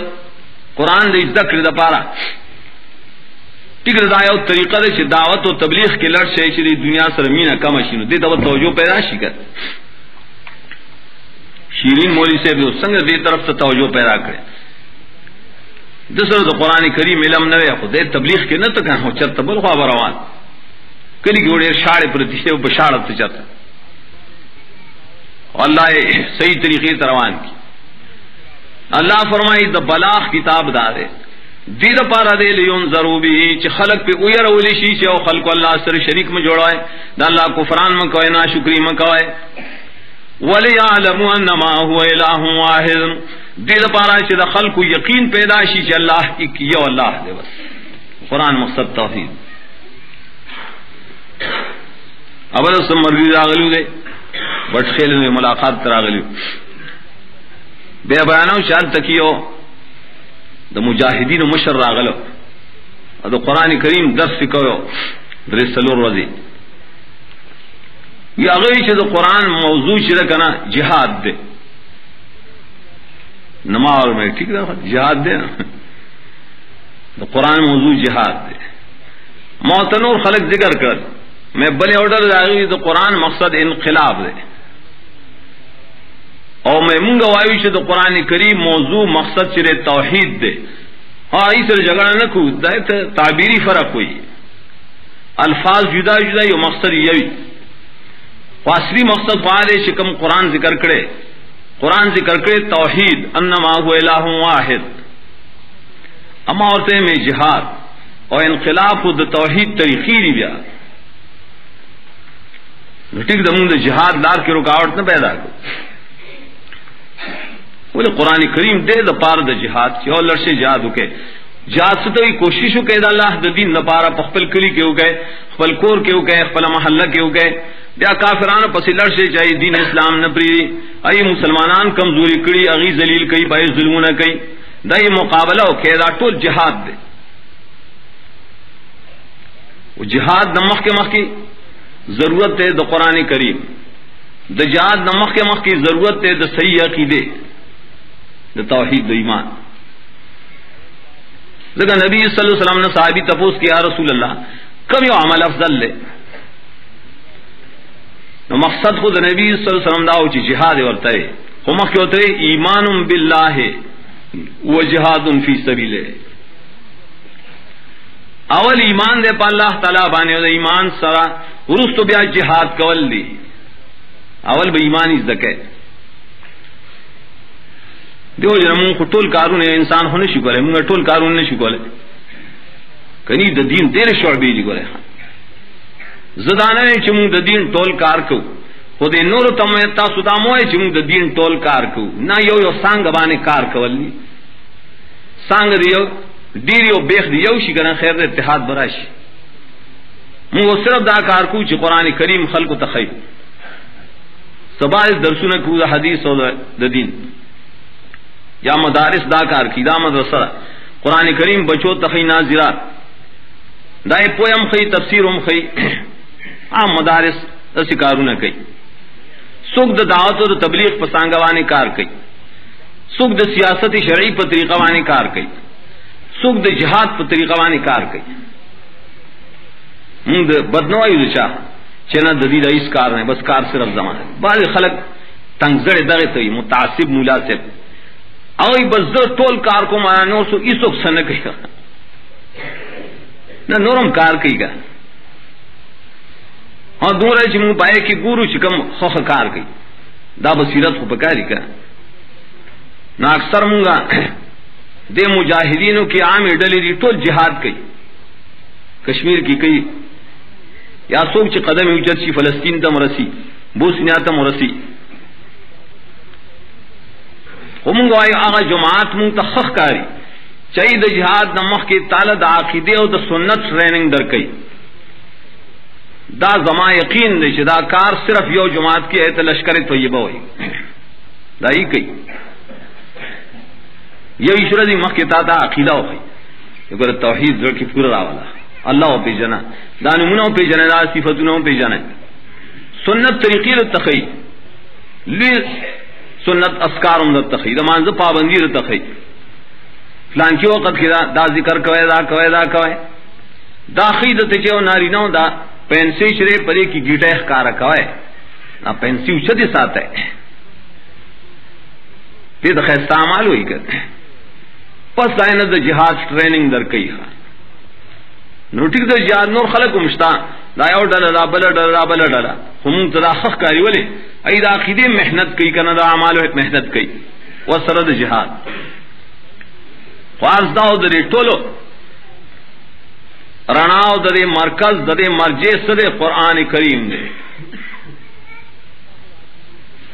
قرآن دا ذکر دا پارا ٹھیک رضایا طریقہ دے چھ دعوت و تبلیغ کے لڑ سے چھ دنیا سر مینا کم شینو دے تو توجہ پیدا شی کر شیرین مولی سے بھی سنگ دے طرف سے توجہ پیدا کرے دسر دا قرآن کریم علم نوے خود تبلیغ کے نہ تو کہاں چرتا بل خواہ بروان کلی گوڑے شاڑے پر تشتے بشارت چرتا اللہ صحیح طریقے تروان کی. اللہ فرمائی دا بلاغ کتاب دارے دید پارا دے لیون ضروبی چھ خلق پہ اویر اولی شی چھ او خلق اللہ سر شریک میں جوڑوائے دا اللہ کفران میں کوئے نا شکری میں کوئے وَلِيَعْلَمُوا أَنَّمَا هُوَ إِلَٰهٌ وَاحِدٌ دید پارا چھ دا خلق یقین پیدا شی چھ اللہ ایک یو اللہ دے بس قرآن مقصد توحید. اول اس مرگی راغلیو دے بٹ خیل میں ملاقات تراغلیو بے بیانو شان تکیو دا مجاہدین و مشر راغلو دا قرآن کریم درس سکویو درسلور وزی یا غیر چھ دا قرآن موضوع شرکنا جہاد دے نماز میں ٹھیک دا جہاد دے دا قرآن موضوع جہاد دے موتنور خلق ذکر کر میں بلے آرڈر دا دا قرآن مقصد انقلاب دے اور میں منگا وایو چھ دا قرآن کریم موضوع مقصد چرے توحید دے. ہاں اس جگہ نہ کو تعبیری فرق ہوئی الفاظ جدا جدا یہ مقصد یہی واصلی مقصد فارے شکم قرآن ذکر کرے توحید انما هو الہ واحد اما عورتیں میں جہاد اور انقلاب خود توحید طریقی لی بیا ٹھیک دمون جہاد لار کے رکاوٹ نہ پیدا کرو بولے قرآن کریم دے دا پار دا جہاد کی اور لڑشے جہاد ہو کے جہاد سے تو کوشش ہو کہ اللہ دا دین نہ پارا پخپل کلی کے ہو گئے خپل کور کے ہو گئے خپل محلہ کے ہو گئے بیا کافران پسی لڑشے چاہیے دین اسلام نہ پری ائی مسلمانان کمزوری کڑی اگی ذلیل کئی بھائی ظلم نہ کئی دا یہ مقابلہ ہو کہ دا ٹول جہاد دے وہ جہاد نمخ کے مخ کی ضرورت ہے دا قرآن کریم دا جہاد نمخ کے مخ کی ضرورت ہے دا صحیح عقیدے دا توحید دا ایمان. لیکن نبی صلی اللہ علیہ وسلم نے صحابی تپوس کیا رسول اللہ کم یو عمل افضل لے مقصد خود نبی صلی اللہ علیہ وسلم داو چی جہاد ورتا ہے ہمہ کیا ہوتا ہے ایمان باللہ و جہاد فی سبیلہ اول ایمان دے پا اللہ تعالیٰ بانے دا ایمان سرا ورس تو بیا جہاد کول دی اول با ایمان از دکے دیو جنا مون کو ټول کارونه انسان هونه شي کولای مونږ ټول کارونه نشو کولای کني د دین تیر شعبې دی ګوره زدانه چې مونږ د دین ټول کار کو خو دې نور ته تاسو دا موای چې مونږ د دین ټول کار کو نه یو څنګه باندې کار کولی څنګه دیو ډیریو بیخ دیو شي کنه خیر د اتحاد براشي مونږ صرف دا کار کو چې قران کریم خلق ته خیر سبا درسونه کو حدیث او د دین یا مدارس دا کار کی دا مدرسہ قرآن کریم بچو تخی ناظرات دائیں پویم خی تفسیرم خی عام مدارس اسی کارو نہ کئی سکھ دا دعوت و تبلیغ پسانگوانے کار کئی سکھ دا سیاست شرعی پر طریقہ وانے کار کئی سکھ دا جہاد پر طریقہ وانے کار کئی مند بدنوائی دا چاہ چینا ددید اس کار نہیں بس کار صرف زمان ہے بعض خلق تنگزڑ دغی توی متعصب مولا سے اوی بزر ټول کار کو مانا نور سو ایسوک سن کئی گا نا نورم کار کئی گا ہاں دور ہے چی مون پائے کی گورو چکم خوخ کار کئی دا بصیرت کو پکاری کا نا اکثر مونگا دے مجاہدینوں کی عام ڈلی دی ټول جہاد کئی کشمیر کی کئی یا سوک چی قدم اوچت چی فلسطین تا مرسی بوسنیا تا مرسی ومنگ وائی آغا جماعت مونگ تا خخ کاری چاہی دا جہاد نمخ کی تعالی دا عقیدے و دا سنت ٹریننگ در کئی دا زما یقین دے چی دا کار صرف یو جماعت کی ایت لشکر طیبہ ہوئی دا ہی کئی یو اشرا دی مخ کی تا عقیدہ ہوئی اگر توحید در کی پورا راولا اللہ پی جنا دانمونوں پی جنا دا صفتوں پی جنا سنت طریقی رتخی لی سنت اسکارم رتخی دمانز پابندی رتخی فلان کی وقت کی دا ذکر کوئے دا کوئے دا کوئے دا خیدت چے و نارینوں دا پینسی شرے پرے کی گیٹے اخکارا کوئے نا پینسی اچھتی ساتھ ہے یہ دا خیستہ عمال ہوئی کرتے پس دائنہ دا جہاد ٹریننگ در کئی خواہ نوٹک دا جہاد نور خلق مشتا دا یو ڈالا دا بلا ڈالا دا بلا ڈالا ہمون تا دا خخ کاری ولی ای دا عقیدے محنت کئی کنا دا عمالو محنت کئی وصر دا جہاد خواست داو دا ٹولو رناو دا دے مرکز دا دے مرجع صدے قرآن کریم دے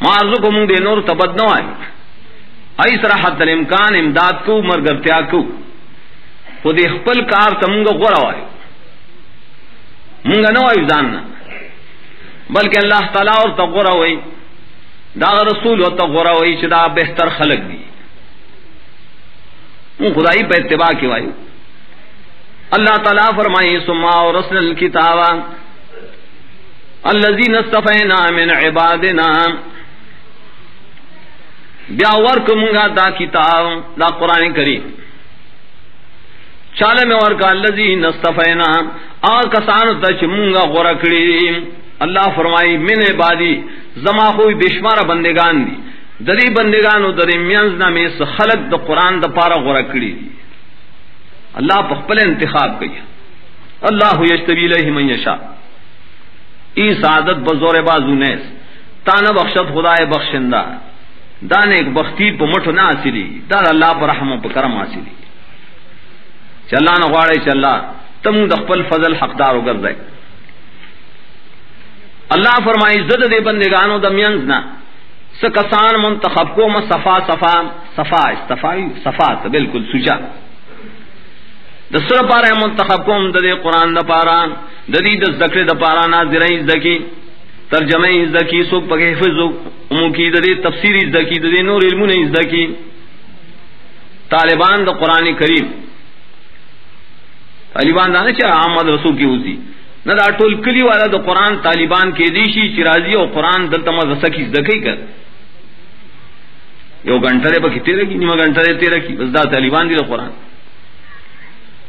معرضو کو مونگ دے نور تبد نو آئی ای سراحت الامکان امداد کو مرگرتیا کو خود اخپل کار تا مونگا غورا آئی مونگا نو آئی زاننا بلکہ اللہ تعالیٰ اور تا غورا ہوئی دا رسول و تا غورا ہوئی چدا بہتر خلق دی مون خدای پہ اتباع کی وائی اللہ تعالیٰ فرمائی سما ورسل الکتاب الذین اصطفینا من عبادنا بیا ورک منگا دا کتاب دا قرآن کریم چالے میں ورکا الذین اصطفینا آ کسانو تا چھ منگا غورا کری اللہ فرمائی من عبادی زما خوی بشمار بندگان دی دری بندگانو دری میانزنا میں اس خلق دا قرآن دا پارا غورا کری دی اللہ پخپل انتخاب کیا اللہ یجتبی الیہ من یشاء ای سعادت بزور بازو نیس تانا بخشت خدای بخشندہ دان ایک بختی پا مٹو نا حاصلی دان اللہ پر رحم و پر کرم حاصلی چلا نغواڑے چلا تم دخپل فضل حقدار و گردے اللہ فرمائی زد دے بندگانو دمینزنا سکسان منتخب کو ما صفا صفا صفا استفائی صفات بالکل سجا دسر پارا منتخب کو دے قرآن دا پارا ددی دس ذکر دا پارا ناظرین ذکی ترجمہ ازدکی سوک پکے حفظ امو کی ددی تفسیر ازدکی ددی نور علمون ازدکی طالبان دا قرآن کریم طالبان دانا چاہ احمد رسول کی ہوتی نہ دا ٹول کلی والا دا قرآن طالبان کے دیشی چرازی اور قرآن دلتا مزسکی ازدکی کر یو گھنٹرے پا کتے رکی نیمہ گھنٹرے تے رکی بس دا طالبان دی دا قرآن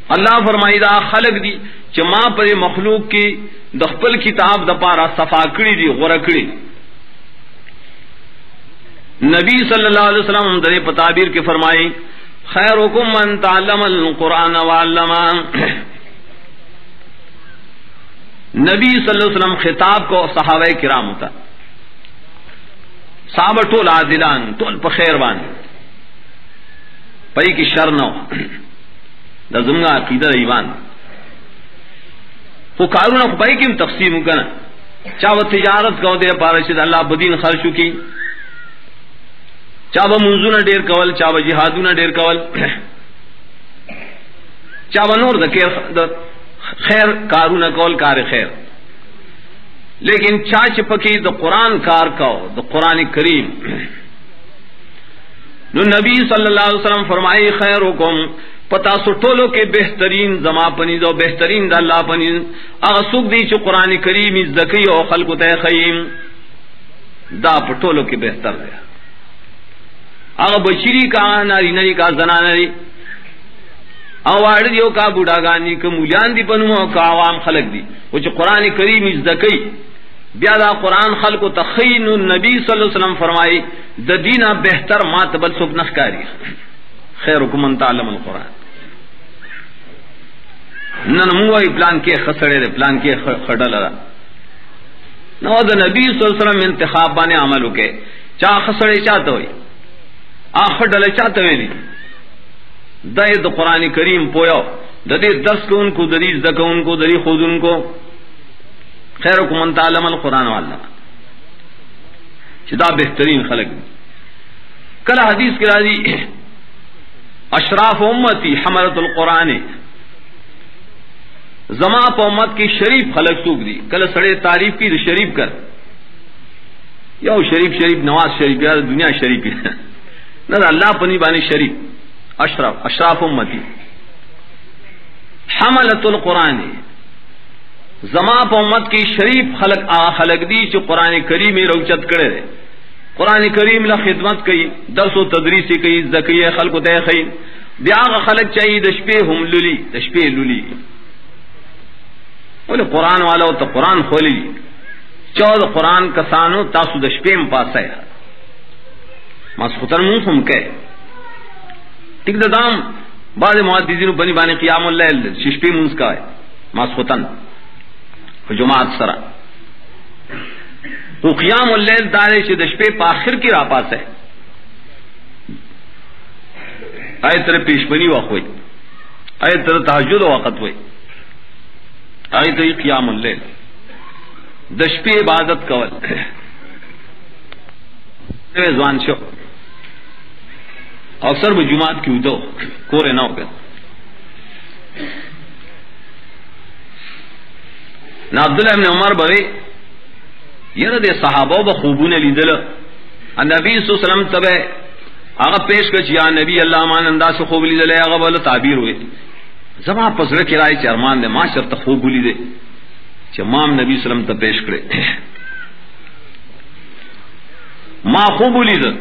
اللہ فرمائی دا خلق دی چھ ماں پر مخلوق کی دخپل کتاب دا پارا صفا کری دی غورا کری نبی صلی اللہ علیہ وسلم در پتابیر کے فرمائی خیرکم من تعلم القرآن وعلما نبی صلی اللہ علیہ وسلم خطاب کو صحابہ کرام ہوتا صحابہ ٹول عادلان ٹول پخیر بان پئی کی شر نو دا زمگا عقیدہ ایمان خو کارونا خبائی کم تقسیم کنا چاہو تجارت کو دے پارشد اللہ بدین خرچو کی چاہو منزونا دیر کول چاہو جہادونا دیر کول چاہو نور دا خیر کارونا کول کار خیر لیکن چاچ پکی دا قرآن کار کو دا قرآن کریم نو نبی صلی اللہ علیہ وسلم فرمائی خیرکم پتا سٹولو کے بہترین زما پنیز و بہترین دا اللہ پنیز اغسوک دی چو قرآن کریم ازدکی و خلق تے خیم دا پٹولو کے بہتر دیا اغا بچری کا ناری نری کا زنانری اوارد دیو کا بوڑاگانی کا مولیان دی پنو کا عوام خلق دی وہ چو قرآن کریم ازدکی بیادا قرآن خلق تخین النبی صلی اللہ علیہ وسلم فرمائی دا دینا بہتر ما تبل سوک نخکاری خیرکم من تعلم القرآن نن موئی پلان کے خسڑے دے پلان کے خڑل را نو دا نبی صلی اللہ علیہ وسلم انتخاب بانے عملو کے چاہ خسڑے چاہتا ہوئی آخر ڈلے چاہتا ہوئی نہیں دا دا قرآن کریم پویو دا دے درس کو ان کو دریز دکا ان کو دری خود ان کو خیرکم من تعلم القرآن والا چدا بہترین خلق کل حدیث کے راضی اشراف امتی حملت القرآن زما پا امت کی شریف خلق سوک دی کل سڑے تعریف کی شریف کر یو شریف نواز شریف یا دنیا شریف نہ اللہ پنی بانی شریف اشراف امتی حملۃ القرآن زما پا امت کی شریف خلق خلق دی چو قرآن کریم روچت کرے رہے قرآن کریم لا خدمت کی درس و تدریسی کی زکیہ خلق تے خی بیاغ خلق چاہیے دشپے ہم للی دشپے للی بولے قرآن والا تو قرآن کھولی چود قرآن کسانو تاسو دشپیم پاسے ماسخوتن منہ ہم کہ ٹک دام بعض محدثین بنی بانی قیام اللیل ششپی منز کا ہے ماسخوتن جماعت سرا تو قیام اللیل دارے چھ دشپے پاخر کی را پاس ہے آئے تر پیشبنی وقت ہوئی آئے تر تحجد وقت ہوئی آئے تر قیام اللیل دشپے عبادت کول زوان شو اکثر وہ جماعت کی دو کورے نہ ہو گئے نہ عبداللہ ابن عمر بوے یہ دے صحابہ بخوبون لیدل نبی صلی اللہ علیہ وسلم تبے آغا پیش کچ یا نبی اللہ مان انداز سے خوب لیدل آغا بولا تعبیر ہوئے زمان پسر کی رائے چرمان دے ما شرط خوب لیدے چمام نبی صلی اللہ علیہ وسلم تب پیش کرے ما خوب لیدل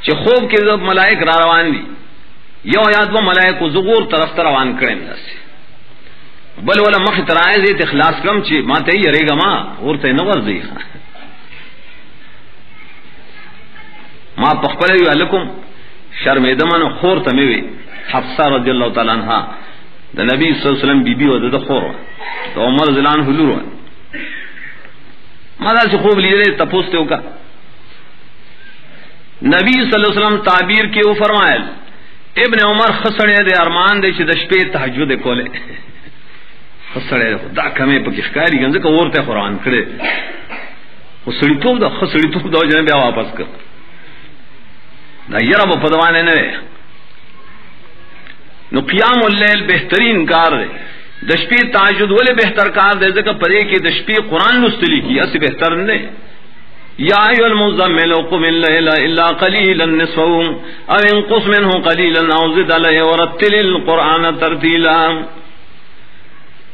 چھ خوب کے ذب ملائک را روان دی یو یاد و ملائک و زغور طرف روان کریں سے بل والا مخ ترائے زیت اخلاص کم چھ ما تے یرے گا ما اور تے نور دی ما پخپلے یو علکم شرم دمن خور تمیوی حفصہ رضی اللہ تعالی عنہ دا نبی صلی اللہ علیہ وسلم بی بی و دا خور دا عمر زلان حضور ما دا سے خوب لیدے تپوستے ہو کا نبی صلی اللہ علیہ وسلم تعبیر کی وہ فرمائے ابن عمر خسڑے دے ارمان دے چھ دشپے تہجد کولے خسڑے دا کمے پکی خکاری گنزے کہ اورتے قرآن کرے خسڑی توب دا جنے بیا واپس کر دا یرہ با پدوانے نوے نو قیام اللیل بہترین کار دے دشپی تہجد والے بہتر کار دے کہ پدے کی دشپی قرآن نستلی کی اسی بہتر نے یا ایھا المزمل قم اللیل الا قلیلا نصفه او انقص منه قلیلا او زد علیہ ورتل القرآن ترتیلا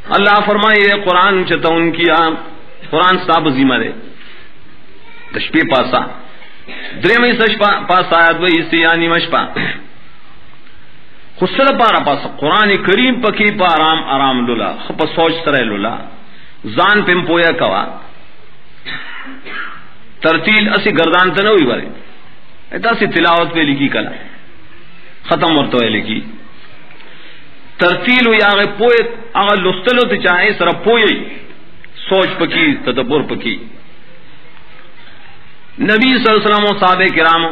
اللہ فرمائے قرآن چتا ان کیا قرآن صاحب ذمہ دے تشبیہ پاسا درمی سش پاسا آیت وہی سیانی مشپا خسر پارا پاسا قرآن کریم پکی پا آرام آرام لولا خپا سوچ سرے لولا زان پم پویا کوا ترتیل اسی گردان تنوی بارے ایتا سی تلاوت پہ لکھی کلا ختم ورطوئے لکھی ترتیل ہوئی آگے پوئے آگے لستلو تے چاہے سر پوئے سوچ پکی تدبر پکی نبی صلی اللہ علیہ وسلم و صحابہ کرام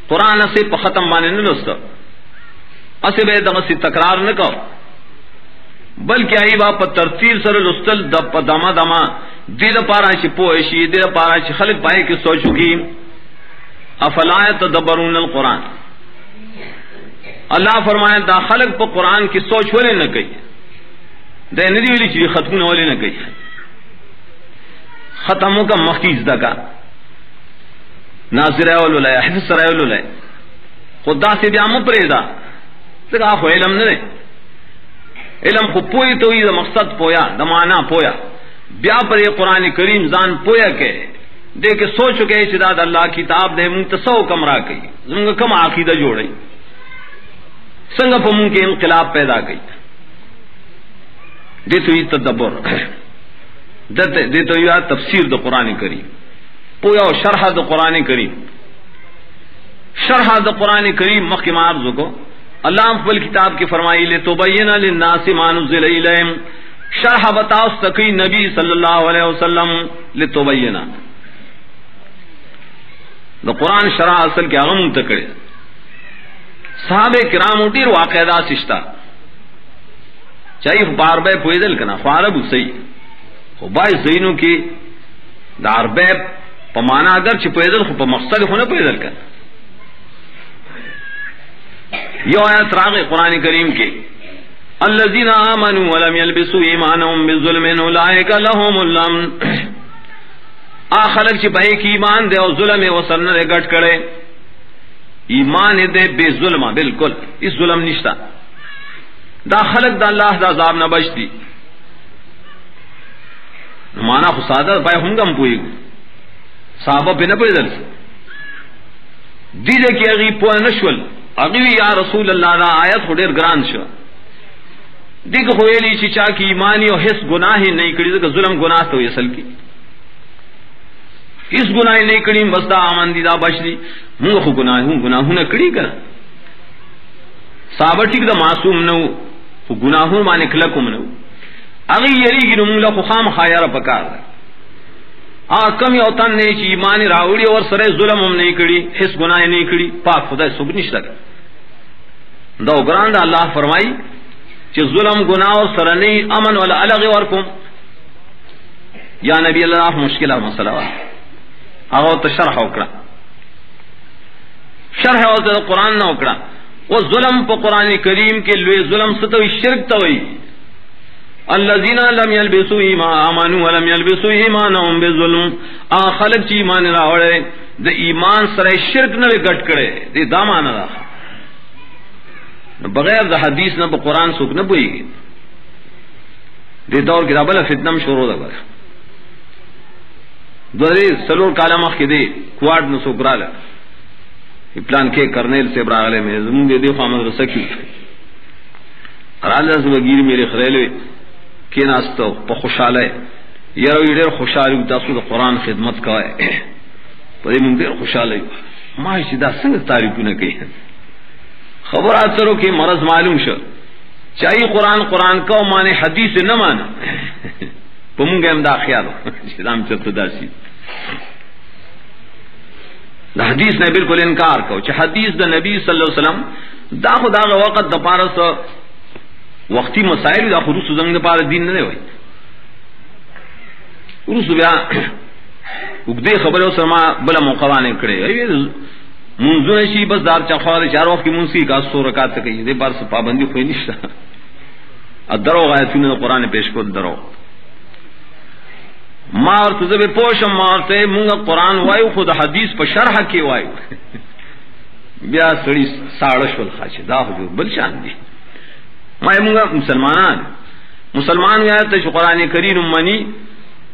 قرآن سے پا ختم بانے نہ لستا اسے بے دغسی تکرار نہ کرو بلکہ آئی با پا ترتیل سر لستل پا دما دما دل پارا چی پوئشی دل پارا چی خلق پائے کی سوچو کی افلا یتدبرون القرآن اللہ فرمایا دا خلق پا قرآن کی سوچ والے نہ کئی دا ندی والی چیز ختمون والے نہ کئی ختموں کا مخیز دا کا ناظر اولو لائے حفظ رائے اولو لائے خدا سے بیا مپریدا تکا آخو علم نہ دے علم خو پوئی تو دا مقصد پویا دا معنی پویا بیا پر یہ قرآن کریم زان پویا کہ دے کے سوچو کہ چداد اللہ کتاب دے منتصو کمرہ کئی زمانگا کم عقیدہ جوڑی سنگ پمون کے انقلاب پیدا کی دیتو یہ تدبر دیتو یہ تفسیر دو قرآن کریم پویا و شرح دو قرآن کریم شرح دو قرآن کریم مخیم عرض کو اللہ اقبل کتاب کی فرمائی لتبین للناس ما نزل الیہم شرح بتاؤ سکی نبی صلی اللہ علیہ وسلم لتبین دو قرآن شرح اصل کے اغم تکڑے صحابہ کرام دیر واقعہ سشتا چاہیے بار بے پویدل کنا فارب صحیح خو بای زینو کی دار بے پمانا اگر چھ پویدل خو پا مقصد خو نہ پویدل کنا یو آیت راغ قرآن کریم کے الذین آمنوا ولم یلبسوا ایمانهم بالظلم اولئک لهم الامن خلق چھ بھائی کی ایمان دے اور ظلم وسن دے گٹ کڑے ایمان دے بے ظلم بالکل اس ظلم نشتا دا خلق دا اللہ دا عذاب نہ بچتی مانا خسادہ پائے ہوں گم پوئی صحابہ پہ نہ پیدل دیدے کہ اگی پوئے نشول اگی یا رسول اللہ دا آیت خودیر گران شو دیکھ خویلی چچا کی ایمانی اور حس گناہ نہیں کری کہ ظلم گناہ تو اصل کی اس گناہ نہیں کری بس دا آمن دی دا بچ دی منگا خو گناہوں نے کری کنا صحابہ ٹھیک دا معصوم نو خو گناہوں مانے کلکم نو اگی یری گی نمونگا خو خام خایار پکار دا کم یوتن نے چی ایمانی راوڑی اور سرے ظلم ہم نہیں کری حس گناہ نہیں کری پاک خدا سبنش لگا دا گران دا اللہ فرمائی کہ ظلم گناہ اور سرنی امن والا الگ ورکم یا نبی اللہ مشکلہ مسئلہ اگر تو شرح اکڑا شرح ہوتا تو قرآن نہ اکڑا وہ ظلم پا قرآن کریم کے لئے ظلم ستوئی شرک توئی الذین لم یلبسوا ایمانهم ولم یلبسوا ایمانهم بظلم خلق چی ایمان راوڑے دا ایمان سر شرک نہ گٹ کرے دے دامان رہا بغیر دا حدیث نہ قرآن سوک نہ پوئی گی دے دور کی رابلہ فتنم شروع دا بگا دو دے سلور کالمخ کی دے کوارڈ نہ سوک رالا پلان کے کرنیل سے براغلے میں زمون دے دے خامد رسکی رالا سے بگیر میرے خریلوے کی ناستو پا خوشحالے یارو دیر خوشحالی تاسو دا قرآن خدمت کوئے پدے من دیر خوشحالی ماشی دا سنگ تاریکو نکی خبر آترو کی مرض معلوم شو چاہی قرآن کو مانے حدیث نہ مانا پمونگا امدا خیالو شدام چرت دا سی دا حدیث نے بالکل انکار کو چاہ حدیث دا نبی صلی اللہ علیہ وسلم دا خدا وقت دا پارس وقتی مسائل دا خروس زنگ دا پار دین نہ ہوئی خروس بیا اگدے خبر سرما بلا موقعانے کڑے منزو نشی بس دار چخوار چار وقت کی منسی کا 100 رکعت تک دے بار سے پابندی کوئی نشتا ادرو غایتون قرآن پیش کو درو مار تزب پوشم مارتے منگا قرآن وایو خود حدیث پر شرح کی وایو بیا سڑی ساڑش والخاچ دا حضور بل شان دی مائی منگا مسلمان گیا تا قرآن کریم منی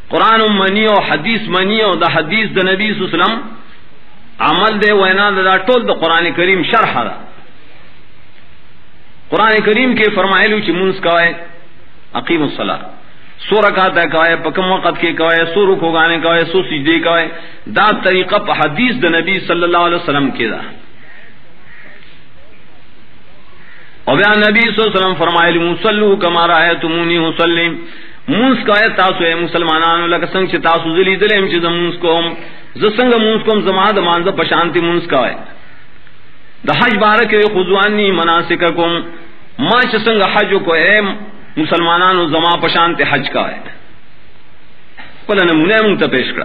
قرآن منی اور حدیث منی اور دا حدیث دا نبی صلی اللہ علیہ وسلم عمل دے وینا دا ٹول دا قرآن کریم شرح دا قرآن کریم کے فرمائلو چی منس کوئے اقیم الصلاة سو رکعت کوئے پکم وقت کے کوئے سو رکو گانے کوئے سو سجدے کوئے دا طریقہ پا حدیث دا نبی صلی اللہ علیہ وسلم کے دا اور بیان نبی صلی اللہ علیہ وسلم فرمائلو صلو کما رأیتمونی وسلم منس کوئے تاسو اے مسلمانانو لکا سنگ چی تاسو ذلی دلیم چی دا منس کوم زسنگ منس کوم زمان دا مانزا پشانتی منس کوئے دا حج بارک خضوانی مناسککم ما چسنگ حج کو اے مسلمانانو زمان پشانتی حج کوئے پلا نمونے منگتا پیش کرا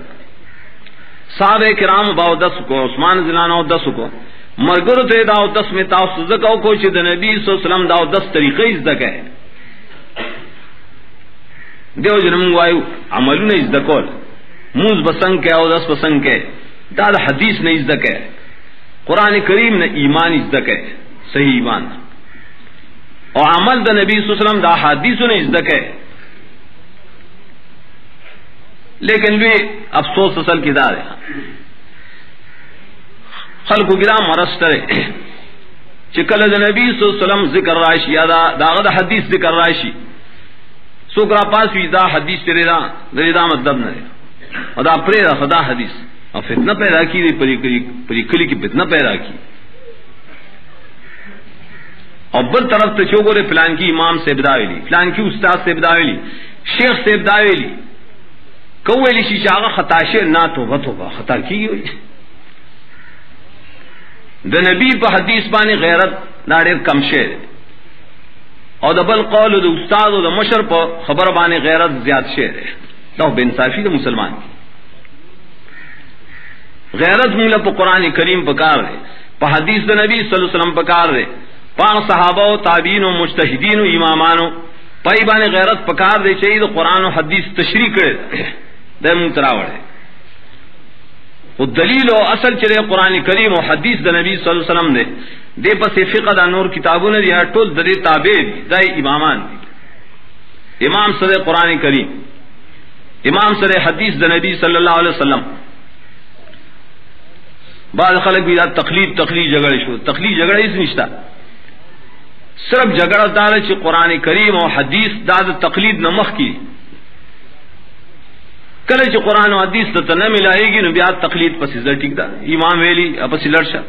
صحابہ کرام باو 10 کو عثمان زلانو 10 کو مرگر تے داو 10 میں تاسو زکاو کو چی دا نبی صلی اللہ علیہ وسلم داو 10 طریقے ازدکے دیو جنمون وایو عملو نے ازدکول موز بسنگ کے او 10 بسنگ کے دا حدیث نے ازدکے قرآن کریم نے ایمان ازدکے صحیح ایمان اور عمل دا نبی صلی اللہ علیہ وسلم دا حدیث نے ازدکے لیکن بھی افسوس اصل کی دار ہے خلق گرا مرستر چکل دا نبی صلی اللہ علیہ وسلم ذکر راشی یا دا حدیث ذکر راشی سوکرا پاس بھی دا حدیث تیرے دا مطلب نہ اور دا پرے دا خدا حدیث اور فتنہ پیدا کی دی پری کلی کی فتنہ پیدا کی اور بل طرف تو چوگو رے فلان کی امام سے بداویلی فلان کی استاد سے بداویلی شیخ سے بداویلی کوئیلی شیشاغا خطا شیر نا توبہ خطا کی ہوئی دا نبی پا حدیث بانی غیرت ناڑیر کم شیر اور دا بل قول دا استاد و دا مشر پا خبر بانی غیرت زیاد شیر ہے دا بے انصافی دا مسلمان کی غیرت مولا پا قرآن کریم پکار رہے پا حدیث دا نبی صلی اللہ علیہ وسلم پکار رہے پا صحابہ و تابعین و مجتہدین و امامانو پائی بانی غیرت پکار دے چاہیے دا قرآن و حدیث تشریح کرے دا منتراوڑ ہے وہ دلیل و اصل چلے قرآن کریم و حدیث دا نبی صلی اللہ علیہ وسلم نے دے پس فقہ دا نور کتابوں نے دیا ٹول دے تابع دا امامان دی امام سر قرآن کریم امام سر حدیث دا نبی صلی اللہ علیہ وسلم بعض خلق بھی دا تقلید جگڑے شو تقلید جگڑے اس نشتا صرف جگڑا دار چی قرآن کریم و حدیث دا تقلید نمخ کی کل چی قرآن و حدیث تا نہ ملائے گی نو بیا تقلید پسی زر ٹھیک دا امام ویلی پسی لڑشا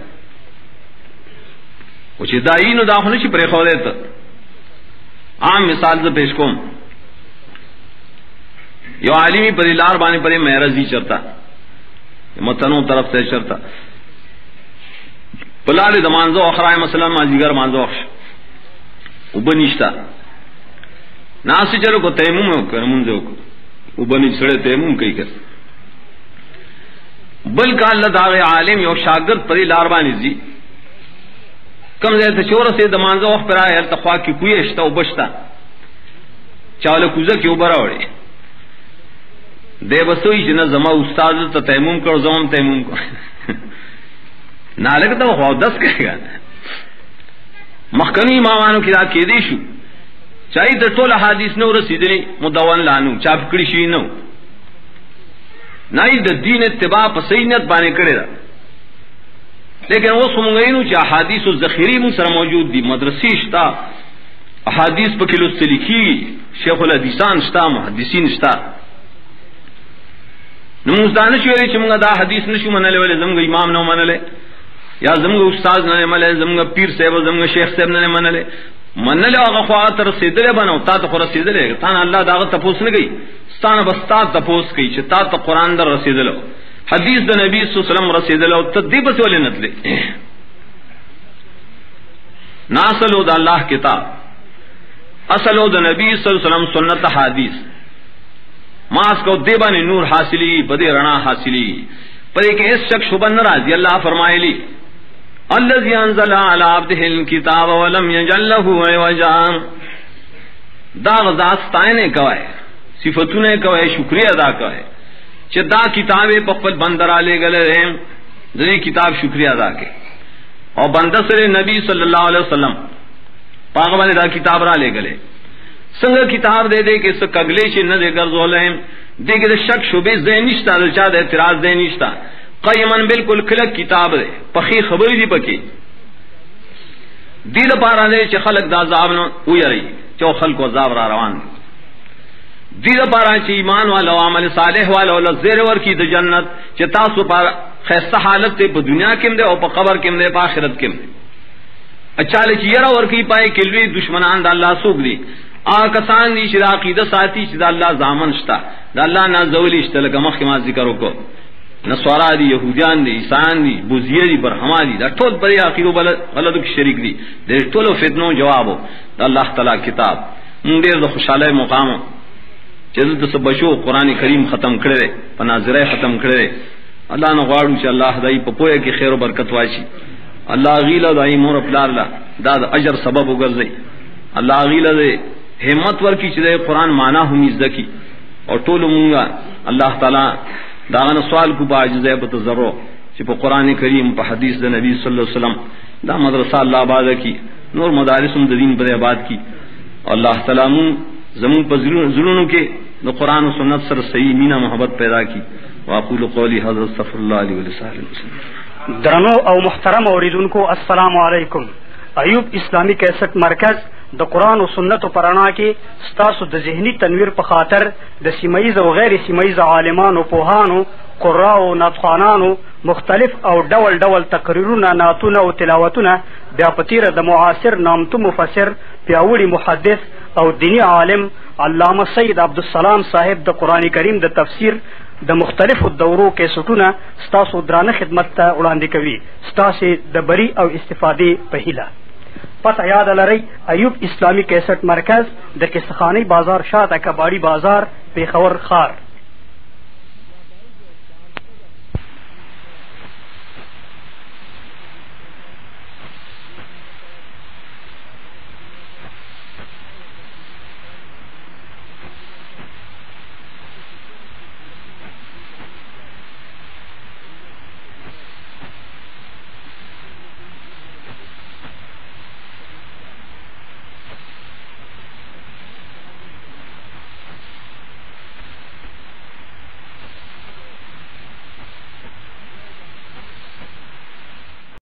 وہ چی دائی نو دا خونی چی پری خودے تا عام مثال سے پیش کوم یو عالمی پری لار بانے پری محرزی چرتا متنوں طرف سے چرتا پلال دمانزو اخرائے مثلا مازیگر مانزو اخش اوبنشتا ناسی چلو کو تیمم کر منزے کو اوبنی سڑے تیمم کئی کر بلکہ اللہ داغ عالم یو شاگرد پری لاربانی زی کم زیادہ چور سے دمانزو اخ پر آئے التخوا کی کوئی اشتا اوبشتا چاول کوزا کی اوبرا وڑے دے بسوئی جنا زما استاد تا تیمم کر زمام تیمم کر نالک تو خواہ دس کہے گا مخکنی امامانو کی رات کی دیشو چاہی در طول حدیث نو رسیدنی مدون لانو چاپکڑی شوی نو نائی در دین اتباع پا سینت بانے کرے دا لیکن وہ سمونگئینو چا حدیث و ذخیری من سر موجود دی مدرسی شتا حدیث پا کلو سے لکھی شیخ الحدیثان شتا محدثین شتا نموزدانش ویلی چا منگا دا حدیث نشو منلے ولی زمگا امام نو منلے یا زمگا استاذ ننے منلے زمگا پیر صاحب زمگا شیخ صاحب ننے منلے منلے آغا خواہ تا رسیدلے بناو تا تا خو رسیدلے تانا اللہ دا آغا تپوس نگئی ستانا بس تا تپوس کئی چا تا تا قرآن در رسیدلو حدیث دا نبی صلی اللہ علیہ وسلم رسیدلو تا دی بس ولی نتلے ناصلو دا اللہ کتاب اصلو دا نبی صلی اللہ علیہ وسلم سنت حدیث ماس کو دیبانی نور حاصلی بدے رنا حاصلی پر ایک اس شک شبہ نرازی اللہ فرمائے لی الذی انزل علی عبدہ الکتاب ولم یجعل لہ عوجا دا غزات ستائنے کوئے صفتونے کوئے شکریہ ادا کوئے چہ دا کتابیں پخفل بندر آلے گلے رہے دنی کتاب شکریہ ادا کے اور بندر سر نبی صلی اللہ علیہ وسلم پاغبانے دا کتاب را لے گلے سنگ کتاب دے دے کہ اس کگلے چھ نہ دے کر زولیں دے کہ شک شبے ذہنشتا دلچا دے اعتراض ذہنشتا قیمن بالکل کلک کتاب دے پخی خبری دی پکی دیل پارا دے چھ خلق دا عذاب نو اوی رہی چو خلق عذاب را روان دیل پارا چھ ایمان والا عمل صالح والا لزیر ور کی د جنت چھ تاسو پار خیستہ حالت تے پا دنیا کم دے اور پا قبر کم دے پا آخرت کم دے اچھا لے چھ یرا ور کی پائے کلوی دشمنان دا اللہ سوک دی آکسان دی شدا عقیدہ ساتی شدا اللہ زامن شتا دا اللہ نازولی شتا لکا مخیمات ذکرو کو نصوارا دی یہودیان دی عیسان دی بوزیہ دی برہما دی دا ٹول بری آخیرو غلطو کی شریک دی دیر ٹولو فتنو جوابو دا اللہ تعالی کتاب من دیر دا خوشحالہ مقامو چیزد دا بچو قرآن کریم ختم کردے پناظرہ ختم کردے اللہ نغوارو چا اللہ دائی پپویا کی خیر و برکت واشی اللہ غیلہ دائی مور اپلار لا دا اجر سبب اگرزئی اللہ غیلہ دے ہمت ور کی چیزیں قرآن مانا ہم ازدکی اور ٹول مونگا اللہ تعالی داغن سوال کو باعجزہ بتضرع چی پا قرآن کریم پا حدیث دا نبی صلی اللہ علیہ وسلم دا مدرسہ اللہ آباد کی نور مدارسم دا دین پر آباد کی اللہ تعالی مون زمون پا ظلونوں کے دا قرآن و سنت سر صحیح مینا محبت پیدا کی واقول قولی حضرت صفر اللہ علیہ وسلم. درنو او محترم اوریدن کو السلام علیکم. ایوب اسلامی کیسٹ مرکز د قرآن و سنت و پرانا کے ستاسو د ذہنی تنویر په خاطر د سیمایز او غیر سیمایز عالمانو پوهانو قراء نطخانانو مختلف او ډول ډول تقریرونه نعتونه او تلاوتونه بیا پتیره د معاصر نامتو مفسر پیاوړي محدث او دینی عالم علامه سید عبدالسلام صاحب د قرآن کریم د تفسیر د مختلفو دورو کې سټونه ستاسو درانه خدمت ته وړاندې کوي ستاسو د بری او استفادې په هیله. پتہ یاد لرئی ایوب اسلامی کیسٹ مرکز د کسخانی بازار شاته کباڑی بازار پیښور خار.